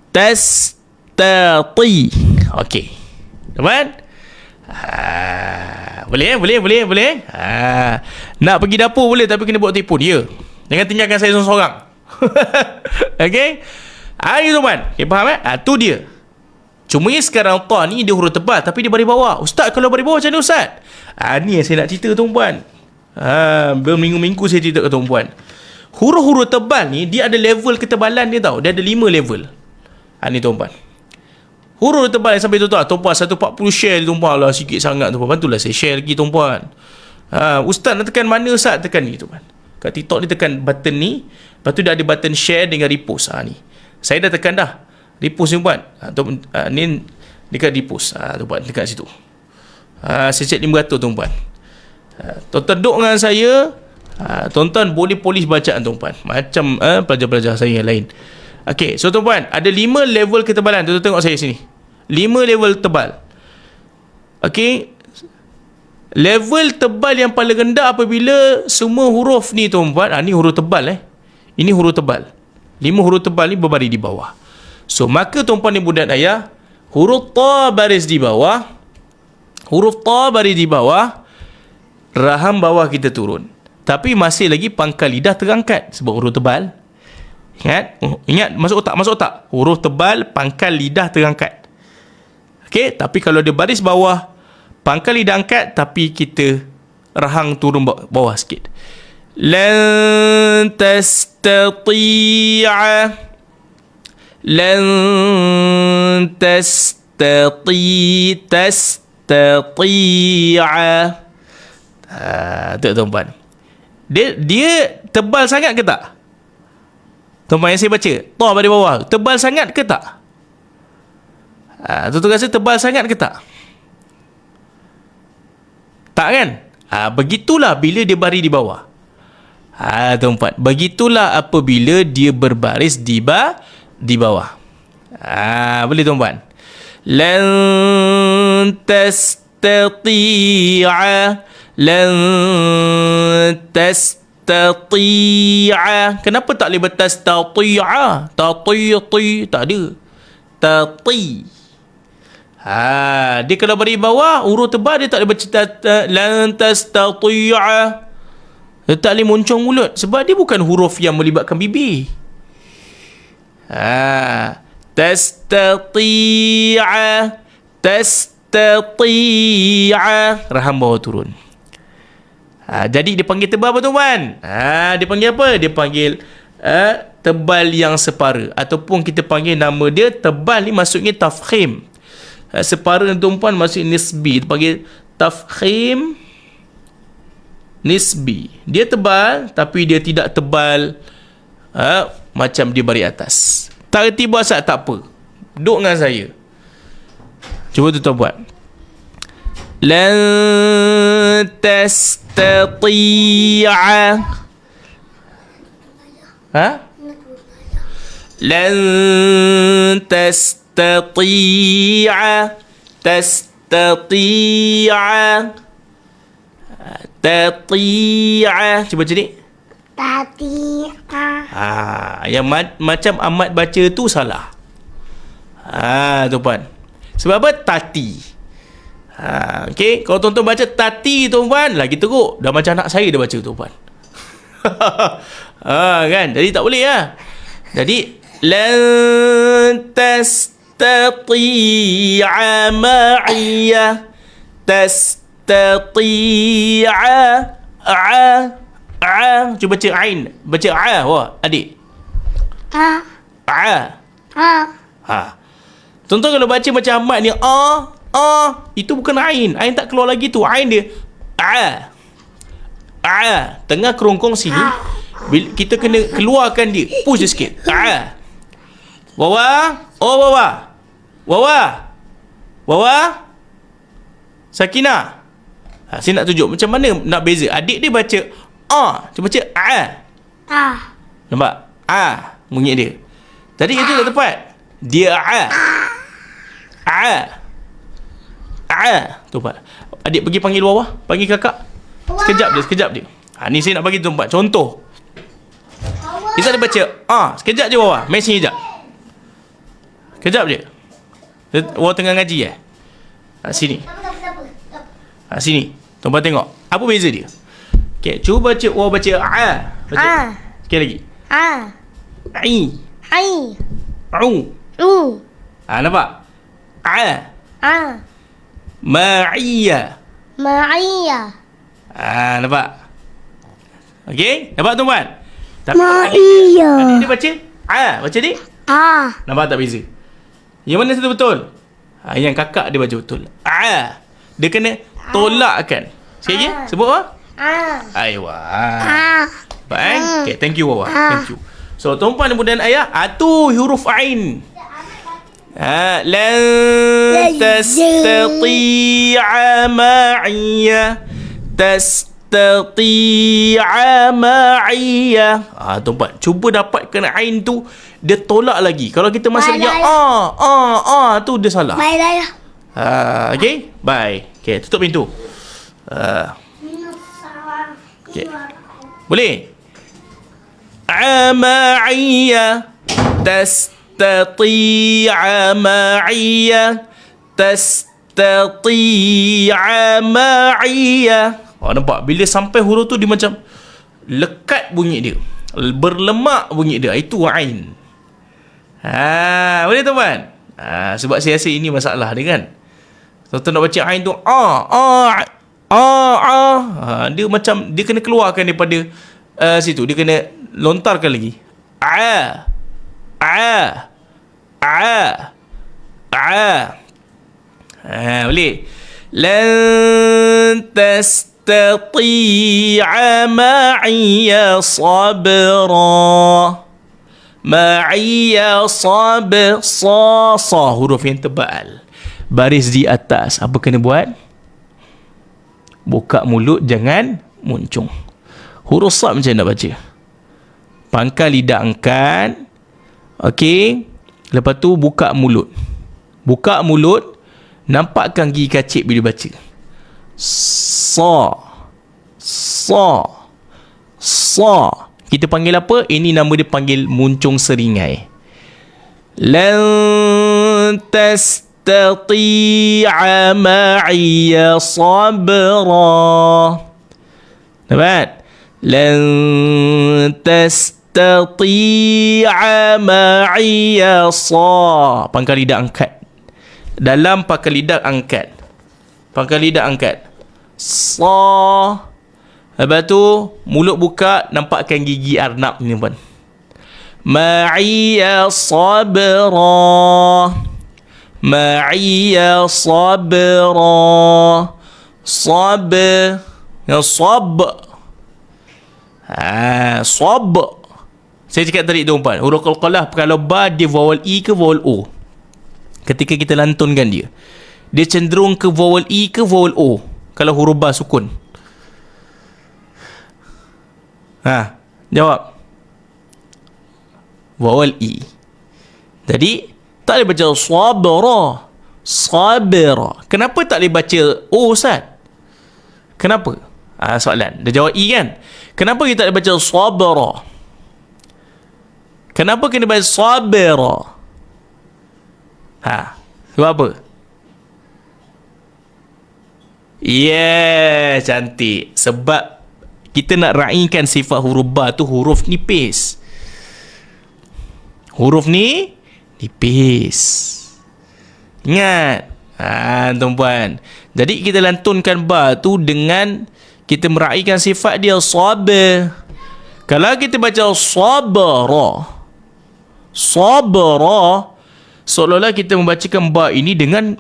Tastati. Okey. Teman? Boleh. Nak pergi dapur boleh, tapi kena buat telefon. Ya. Jangan tinggalkan saya seorang-seorang. Okey. Ini teman. Okay, faham tu dia. Cuma yang sekarang ta ni dia huruf tebal tapi dia baris bawah. Ustaz, kalau baris bawah macam mana Ustaz? Ni yang saya nak cerita tuan-puan. Berminggu-minggu saya cerita ke tuan-puan. Huruf-huruf tebal ni dia ada level ketebalan dia tau. Dia ada 5 level. Ni tuan-puan. Huruf tebal yang sampai tuan-puan 140 share tuan-puan lah, sikit sangat tuan-puan. Bantulah saya share lagi tuan-puan. Ustaz nak tekan mana Ustaz? Tekan ni tuan-puan. Kat TikTok ni tekan button ni. Lepas tu dia ada button share dengan repost. Ni saya dah tekan dah repost tuan-puan. Ni dekat repost. Tuan-puan dekat situ. Saya cek 500 tuan-puan. Tuan-tuan duduk dengan saya. Tuan-tuan boleh polis bacaan tuan-puan. Macam pelajar-pelajar saya yang lain. Okey, so tuan-puan, ada 5 level ketebalan. Tuan-tuan tengok saya sini. 5 level tebal. Okey. Level tebal yang paling rendah apabila semua huruf ni tuan-puan, ni huruf tebal Ini huruf tebal. 5 huruf tebal ni berbaris di bawah. So, maka tuan-puan dan budak ayah, huruf ta baris di bawah. Huruf ta baris di bawah. Raham bawah kita turun. Tapi masih lagi pangkal lidah terangkat sebab huruf tebal. Ingat masuk otak. Huruf tebal, pangkal lidah terangkat. Okey, tapi kalau dia baris bawah, pangkal lidah angkat tapi kita rahang turun bawah sikit. Lan tastati'a. Lan tastati'a. Tu tuan-puan. Dia tebal sangat ke tak? Tuan-puan yang saya baca, ta pada bawah, tebal sangat ke tak? Tuan-tuan rasa tebal sangat ke tak? Tak kan? Begitulah bila dia baris di bawah. Tuan-puan, begitulah apabila dia berbaris di bawah. Boleh tuan-puan? Lan tastati'a. Lan tastati'a. Kenapa tak boleh bertastati'a? Tati, tak ada. Tati. Dia kalau baris bawah, huruf tebal dia tak boleh baca lan tastati'a. Dia tak boleh moncong mulut sebab dia bukan huruf yang melibatkan bibir. Tastati'a. Tastati'a. Raham bawah turun. Jadi dia panggil tebal apa tuan? Dia panggil apa? Dia panggil tebal yang separa. Ataupun kita panggil nama dia tebal ni maksudnya tafkhim. Separa tuan-puan maksud nisbi. Dia panggil tafkhim nisbi. Dia tebal tapi dia tidak tebal macam dia baris atas. Tak reti bahasa tak apa. Duduk dengan saya. Cuba tuan-tuan buat. Lan tastati'a. Lan tastati'a. Tastati'a. Tati'a. Cuba macam ni. Tati'a. Yang macam Ahmad baca tu salah. Tuan-puan. Sebab apa? Tati. Okey, kalau tuan-tuan baca tati tuan-puan, lagi teruk. Dah macam anak saya dia baca tuan-puan. Kan? Jadi tak boleh lah. Jadi lan tastati'a ma'iyya. Tastati'a. Cuba baca ain. Baca adik. Tuan-tuan kalau baca macam Ahmad ni itu bukan ain. Ain tak keluar lagi tu. Ain dia tengah kerongkong sini. Kita kena keluarkan dia. Push dia sikit. Wawa. Sakinah. Saya nak tunjuk macam mana nak beza. Adik dia baca Cuba baca Nampak? Bunyi dia. Tadi itu tak tepat. Dia tu Pak. Adik pergi panggil bawah, panggil kakak. Sekejap dia. Ni saya nak bagi tu Pak contoh. Kita ada baca sekejap je bawah. Mesin sekejap. Sekejap je. Orang tengah ngaji sini. Sini. Tuan-tuan tengok. Apa beza dia? Okey, cuba baca baca baca. Sekali lagi. Ai. Au. Nampak? A. Ma'iyya. Ma'iyya. Nampak? Okey, nampak tuan-tuan? Ma'iyya. Tadi dia baca baca ni. A. Nampak tak beza? Yang mana satu betul? Yang kakak dia baca betul. Dia kena tolakkan. Sekali lagi, sebut apa? Aywa. Baik. Okay, thank you Wawa. Thank you. So, tuan-tuan dan puan ayah, tu huruf ain. Lan tastati'a ma'iyya. Tastati'a ma'iyya. Tuan-tuan, cuba dapatkan ain tu, dia tolak lagi. Kalau kita masih lagi tu dia salah. Baik. Okay, bye. Okay, tutup pintu. Okay. Boleh? Ma'iyya. Tastati'a ma'iyya. Tastati'a ma'iyya. Nampak? Bila sampai huruf tu, dia macam lekat bunyi dia. Berlemak bunyi dia. Itu ain. Boleh tuan-tuan? Sebab saya rasa ini masalah dia kan. Tuan-tuan nak baca ain tu dia macam dia kena keluarkan daripada situ. Dia kena lontarkan lagi. Boleh. Lan tastati'a ma'iyya sabra. Ma'iyya sabr. Sa huruf yang tebal, baris di atas. Apa kena buat? Buka mulut, jangan muncung. Huruf sad macam nak baca? Pangkal lidah angkat. Okey. Lepas tu buka mulut. Buka mulut, nampakkan gigi kacip bila baca. Sa. Kita panggil apa? Ini nama dia panggil muncung seringai. Lan tastati'a ma'iyya sabra. Nampak? Lan tastati'a ma'iyya pangkal lidah angkat. Dalam pangkal lidah angkat. Pangkal lidah angkat. Sa. Lepas tu mulut buka, nampakkan gigi arnab ni pun. Ma'iyya sabra. Ma'iyya sabra. Sab. Sab. Sab. Saya cakap tadi tuan-tuan, huruf qalqalah kalau ba dia vowel i ke vowel o. Ketika kita lantunkan dia, dia cenderung ke vowel i ke vowel o kalau huruf ba sukun. Jawab. Vowel i. Jadi tak boleh baca sabra. Sabra. Kenapa tak boleh baca o, Ustaz? Kenapa? Soalan. Dia jawab i kan? Kenapa kita tak boleh baca sabra? Kenapa kena baca sabra? Sebab apa? Cantik. Sebab kita nak raikan sifat huruf ba tu huruf nipis. Huruf ni nipis. Ingat. Tuan-puan. Jadi kita lantunkan ba tu dengan kita meraihkan sifat dia sabr. Kalau kita baca sabra, seolah-olah kita membacakan ba ini dengan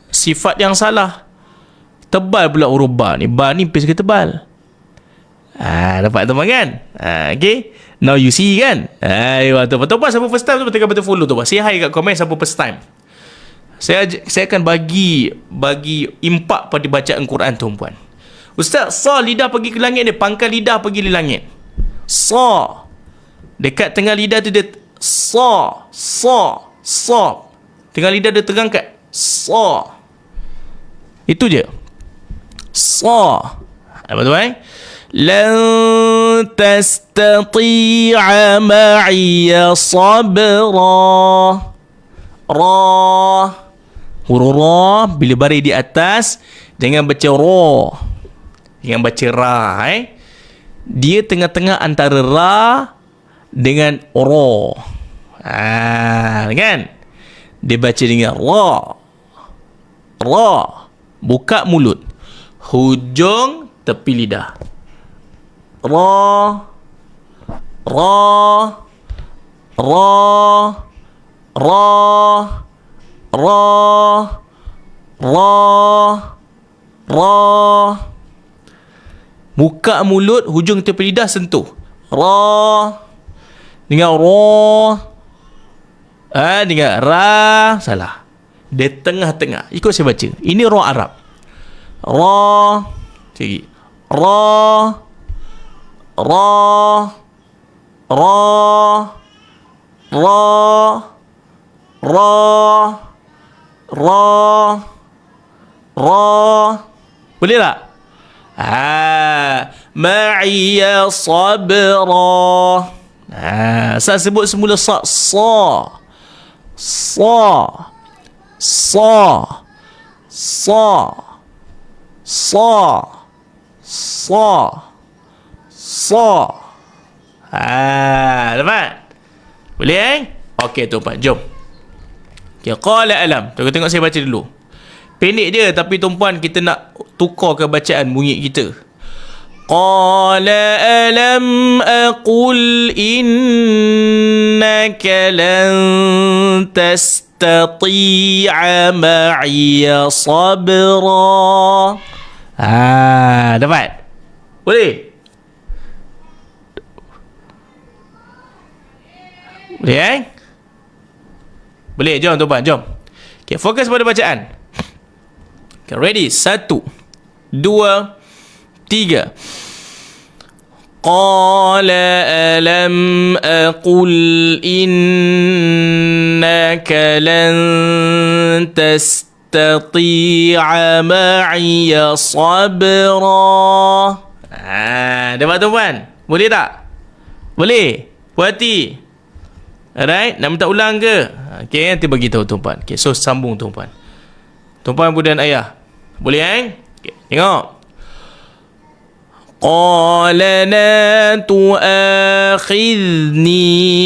sifat yang salah. Tebal pula huruf ba ni. Ba ni nipis ke tebal? Dapat teman kan? Okay. Now you see kan? Tuan-tuan siapa first time tu betul betul follow tu. Say hi kat komen siapa first time. Saya akan bagi impak pada bacaan Quran tuan-tuan. Ustaz, sa lidah pergi ke langit dia, pangkal lidah pergi ke langit. Sa. Dekat tengah lidah tu dia sa. Tengah lidah dia terangkat. Sa. Itu je. Sa. Betul? Lan tastati'a ma'iyya sabra. Ra. Huruf ra bila baris di atas, jangan baca ra. Jangan baca ra. Dia tengah-tengah antara ra dengan ra. Kan? Dia baca dengan ra. Ra. Buka mulut. Hujung tepi lidah. Ra. Ra. Ra. Ra. Ra. Ra. Ra. Buka mulut, hujung tepi lidah sentuh. Ra. Dengar ra. Dengar ra. Salah. Dia tengah-tengah. Ikut saya baca. Ini ra Arab. Ra. Cari. Ra. Ra. Ra. Ra. Ra. Ra. Ra. Boleh tak? Ma'iya sabra. Saya sebut semula sa. Sa. Sa. Sa. Sa. Sa. Sa. Sa. Dapat? Boleh Okey tuan-puan, jom. Okay, qala alam. Tengok saya baca dulu. Pendek je, tapi tuan-puan kita nak tukar ke bacaan bunyi kita. Qala alam aqul innaka lan tastati'a ma'iya sabra. Dapat? Boleh? Boleh Boleh, jom tuan-puan, jom. Okay, fokus pada bacaan. Okay, ready? 1, 2, 3. Qala alam aqul innaka lan tastati'a ma'iya sabra. Dapat tuan-puan? Boleh tak? Boleh? Puas hati? Alright, nak minta ulang ke? Okay, nanti bagi tahu tuan-puan. Okay, so sambung tuan-puan. Tuan-puan, ibu dan ayah. Boleh Okay, tengok. Qala la tu'akhidni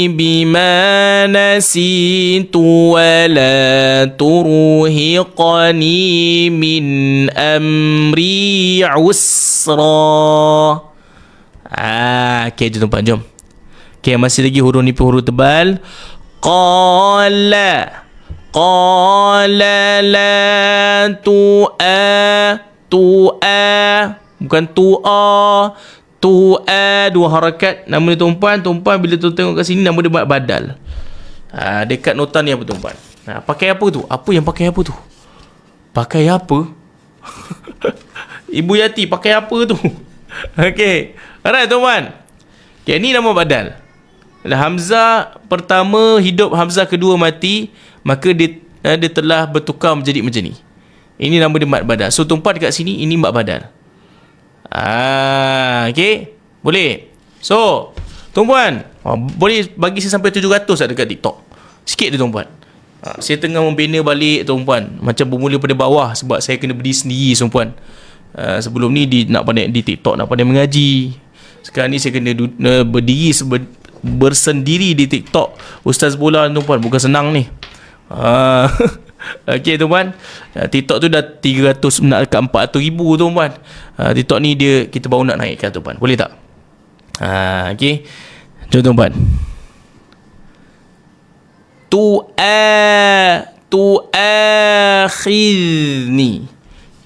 bima nasitu wa la turhiqani min amri usra. Okay, jom tuan-puan, jom. Okay, masih lagi huruf ni pun huruf tebal. Qala. Qala la tu'a. Bukan tu'a. Tu'a. Dua harakat. Nama dia tuan-puan. Tuan-puan bila tu tengok kat sini, nama dia badal. Dekat nota ni apa tuan-puan? Pakai apa tu? Apa yang pakai apa tu? Pakai apa? Ibu Yati, pakai apa tu? Okay. Alright tuan-puan. Okay, ni nama badal. Hamzah pertama hidup, Hamzah kedua mati, maka dia telah bertukar menjadi macam ni. Ini nama dia mad badal. So tuan-puan dekat sini, ini mad badal. Okay, boleh. So tuan-puan, boleh bagi saya sampai 700 tak dekat TikTok? Sikit dia tuan-puan. Saya tengah membina balik tuan-puan, macam bermula pada bawah, sebab saya kena berdiri sendiri tuan-puan. Sebelum ni nak pandai di TikTok, nak pandai mengaji. Sekarang ni saya kena berdiri bersendiri di TikTok Ustaz Bola tuan-puan. Bukan senang ni. Okay tuan-puan, TikTok tu dah 300, nak dekat 400,000 tuan-puan. TikTok ni kita baru nak naikkan tuan-puan. Boleh tak? Okay, jom tuan-puan.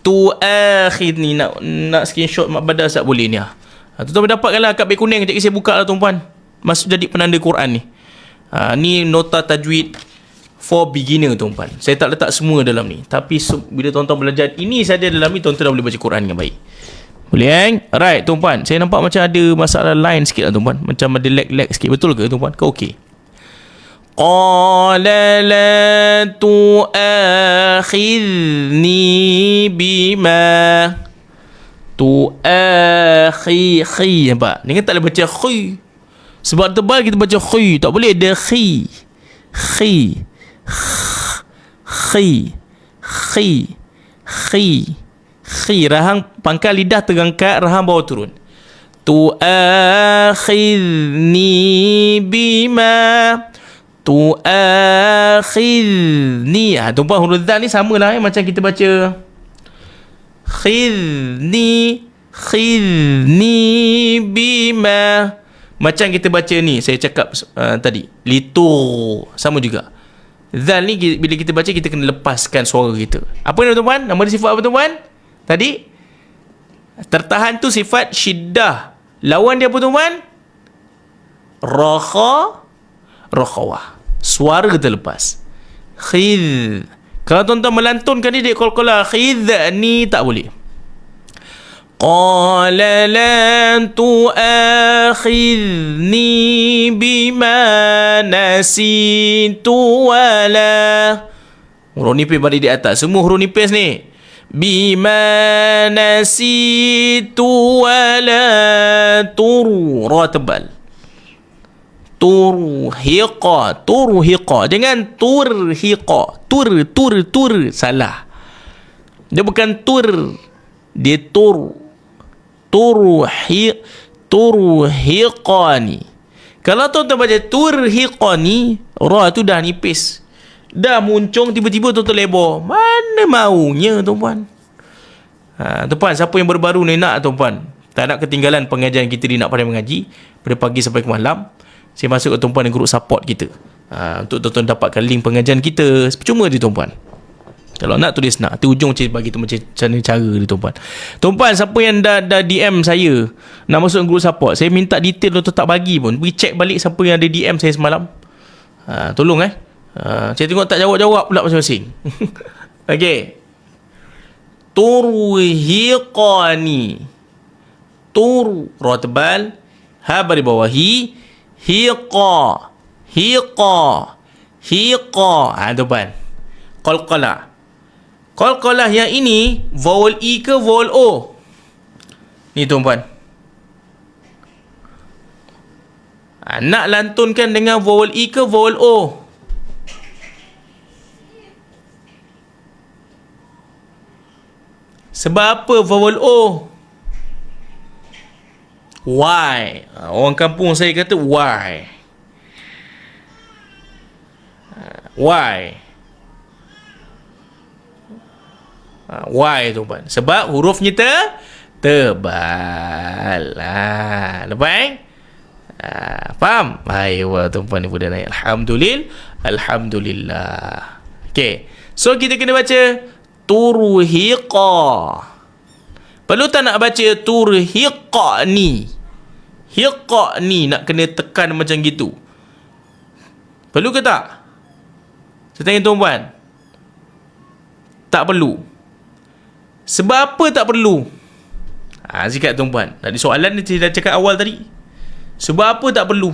Tu'akhidni. Nak screenshot mak badal tak boleh ni. Tuan-tuan dapatkanlah kat beg kuning. Sekejap saya buka lah tuan-puan. Masuk jadi penanda Quran ni. Ni nota tajwid for beginner tuan-puan. Saya tak letak semua dalam ni. Tapi bila tuan-tuan belajar ini saja dalam ni, tuan-tuan dah boleh baca Quran dengan baik. Boleh Alright tuan-puan. Saya nampak macam ada masalah lain sikit lah tuan-puan. Macam ada lag sikit. Betul ke tuan-puan? Kau okey? Qala la tu'akhidni bima tu'akhi. Nampak? Ni kan tak boleh baca khi. Sebab tebal kita baca khi. Tak boleh ada khi. Khi. Rahang pangkal lidah terangkat, rahang bawah turun. Tu'akhidni bima tu'akhidni. Tuan-puan, huruf dzal ni samalah macam kita baca khidni bima. Macam kita baca ni, saya cakap tadi, litur, sama juga. Zal ni bila kita baca, kita kena lepaskan suara kita. Apa nama tuan-puan? Nama dia sifat apa tuan-puan? Tadi tertahan tu sifat syiddah. Lawan dia apa tuan-puan? Rakhawah. Suara terlepas. Khidh. Kalau tuan-tuan melantunkan dia qalqalah khidni, tak boleh. Qala lan tu'akhidni bima nasitu wala. Huruf nipis balik di atas. Semua huruf nipis ni. Bima nasitu wala ra tebal. Turhiqa. Jangan turhiqa. Tur. Salah. Dia bukan tur. Dia turhiqani. Kalau tuan-tuan baca turhiqani, ra tu dah nipis, dah muncung, tiba-tiba tuan-tuan lebar. Mana maunya tuan-puan? Tuan-puan, siapa yang baru-baru ni nak tuan-puan, tak nak ketinggalan pengajian kita di Nak Pandai Mengaji pada pagi sampai ke malam, saya masuk ke tuan-puan di grup support kita, untuk tuan-tuan dapatkan link pengajian kita. Percuma je tuan-puan. Kalau nak tulis nak. Nanti ujung saya bagi tu macam cara dia tuan-puan. Tuan-puan, siapa yang dah DM saya nak masuk grup support, saya minta detail tu tak bagi pun. Pergi check balik siapa yang ada DM saya semalam. Tolong saya tengok tak jawab-jawab pula masing-masing. Okey. Turhiqani. Ra tebal, ha bari bawahi, hiqa. Tuan-puan. Qalqalah yang ini vowel E ke vowel O? Ni tuan-puan. Nak lantunkan dengan vowel E ke vowel O? Sebab apa vowel O? Y. Orang kampung saya kata Y. Y tuan-puan. Sebab hurufnya tebal. Lepas faham? Ayuh tuan-puan ibu dan ayah. Alhamdulillah. Okay. So kita kena baca turhiqa. Perlu tak nak baca turhiqani? Hiqani nak kena tekan macam gitu. Perlu ke tak? Saya tanya tuan-puan. Tak perlu. Sebab apa tak perlu? Cakap tuan-puan. Tadi soalan ni saya dah cakap awal tadi. Sebab apa tak perlu?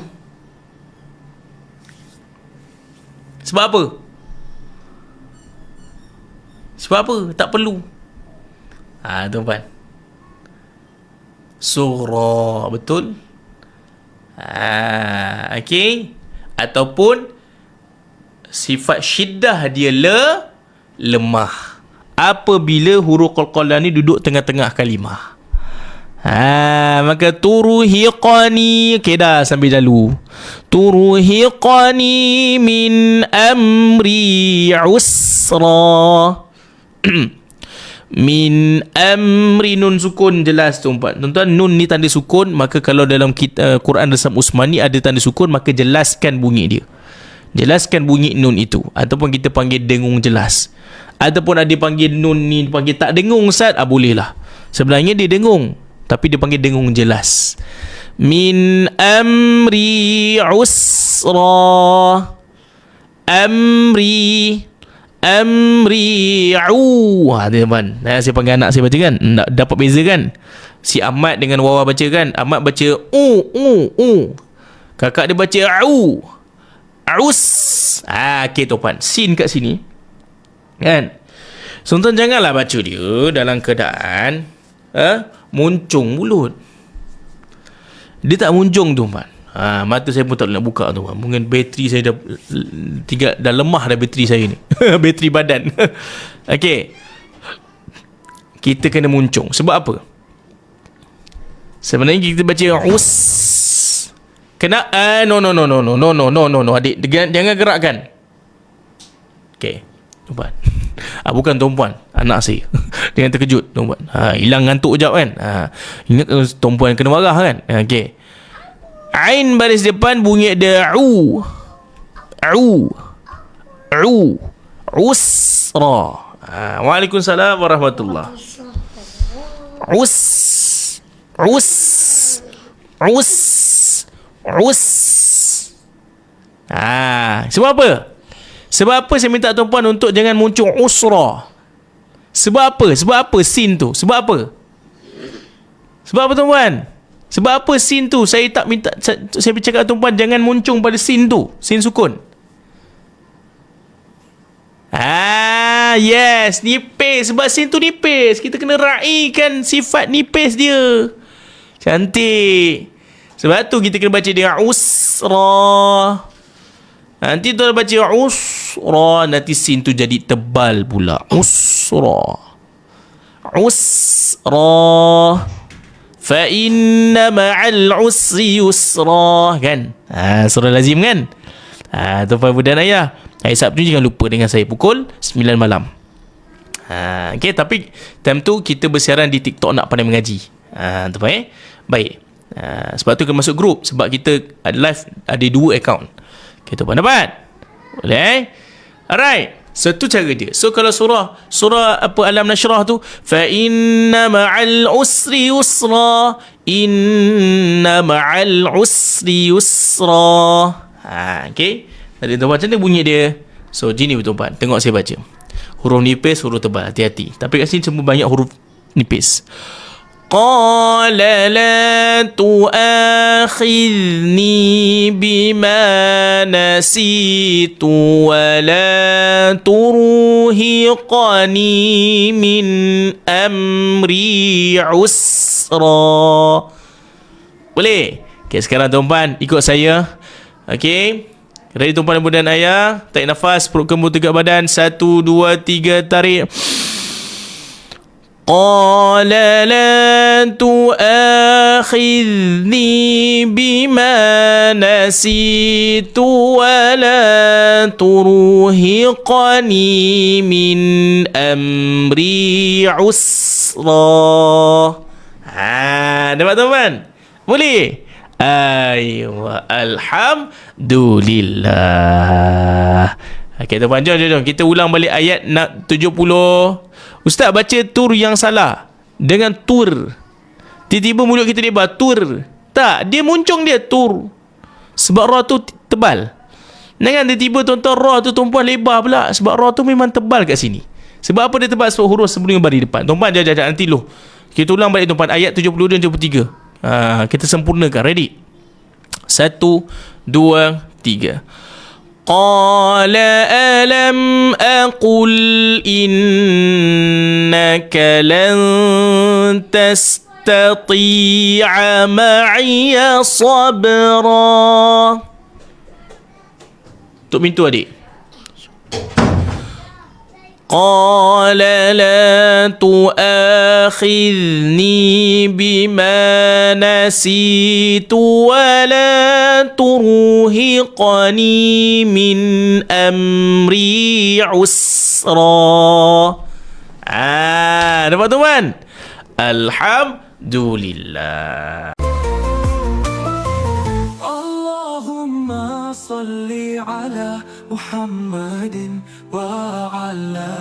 Sebab apa? Sebab apa tak perlu? Tuan-puan. Surah. Betul? Okey. Ataupun sifat syiddah dia lemah. Apabila huruf qalqalah ni duduk tengah-tengah kalimah. Maka turhiqani. Okey dah sambil lalu. Turhiqani min amri usra. Min amri, nun sukun jelas tuan-tuan. Tuan-tuan, nun ni tanda sukun, maka kalau dalam Quran Rasam Usmani ada tanda sukun, maka jelaskan bunyi dia. Jelaskan bunyi nun itu. Ataupun kita panggil dengung jelas. Ataupun ada panggil nun ni panggil tak dengung Ustaz, boleh lah. Sebenarnya dia dengung, tapi dia panggil dengung jelas. Min amri usra. Amri teman. Saya panggil anak saya baca kan, dapat beza kan. Si Ahmad dengan Wawa baca kan. Ahmad baca kakak dia baca aus. Okey tuan-puan, sin kat sini kan. So tuan janganlah baca dia dalam keadaan muncung mulut. Dia tak muncung tuan-puan. Mata saya pun tak nak buka tuan-puan. Mungkin bateri saya dah lemah dah bateri saya ni. Bateri badan. Okey. Kita kena muncung. Sebab apa? Sebenarnya kita baca us. Kena no adik, jangan gerakkan. Okey, tuan. Bukan tumpuan, anak saya. Dia terkejut, tumpuan. Hilang ngantuk jap kan. Ingat tumpuan kena marah kan. Okey. Ain baris depan bunyi da'u. Usra. Waalaikumsalam warahmatullahi. Sebab apa? Sebab apa saya minta tuan-puan untuk jangan muncul usra? Sebab apa sin tu? Sebab apa? Sebab apa tuan-puan? Sebab apa sin tu? Saya tak minta, saya bercakap tuan-puan jangan muncul pada sin tu, sin sukun. Yes, nipis. Sebab sin tu nipis, kita kena raikan sifat nipis dia. Cantik. Sebab tu kita kena baca dengan usra. Nanti tu baca usra, nanti sin tu jadi tebal pula. Usra. Fa inna ma'al usri yusra. Kan? Surah lazim kan? Tuan-tuan budak ayah, hari Sabtu jangan lupa dengan saya pukul 9 malam. Okay, tapi time tu kita bersiaran di TikTok Nak Pandai Mengaji. Tuan-tuan baik. Sebab tu kena masuk grup, sebab kita live ada 2 account. Okay, tuan-tuan dapat? Boleh? Alright. So tu cara dia. So kalau surah apa Alam Nashrah tu, fa inna ma'al usri yusra, inna ma'al usri yusra. Okay. Tadi tuan-tuan macam mana bunyi dia? So gini tuan-tuan, tengok saya baca. Huruf nipis, huruf tebal, hati-hati. Tapi kat sini cuma banyak huruf nipis. Qala la tu'akhidni bima nasitu wa la turhiqani min amri usra. Boleh? Okay, sekarang tuan-tuan ikut saya. Okay, ready tuan-tuan dan budak ayah? Tarik nafas, perut kembung tegak badan. 1, 2, 3, tarik. Qala la tu'akhidni bima nasitu wa la turhiqani min amri usra. Dapat tuan-tuan? Boleh? Aywa, alhamdulillah. Okay, tuan-tuan, jom kita ulang balik ayat 70. Ustaz baca tur yang salah dengan tur. Tiba-tiba mulut kita lebar, tur. Tak, dia muncung dia tur. Sebab ra tu tebal. Jangan tiba-tiba tuan-tuan ra tu tuan-puan lebar pula. Sebab ra tu memang tebal kat sini. Sebab apa dia tebal? Sebab huruf sebelum baris depan. Tuan-puan jangan nanti loh. Kita ulang balik tuan-puan ayat 72 dan 73. Kita sempurnakan. Ready? 1, 2, 3. Qala alam aqul innaka lan tastati'a ma'iya sabra. Tok pintu adik. Qala la tu'akhidni bima nasitu wa la turhiqani min amri usra. Dapat tuan? Alhamdulillah. Allahumma salli ala Muhammadin wa ala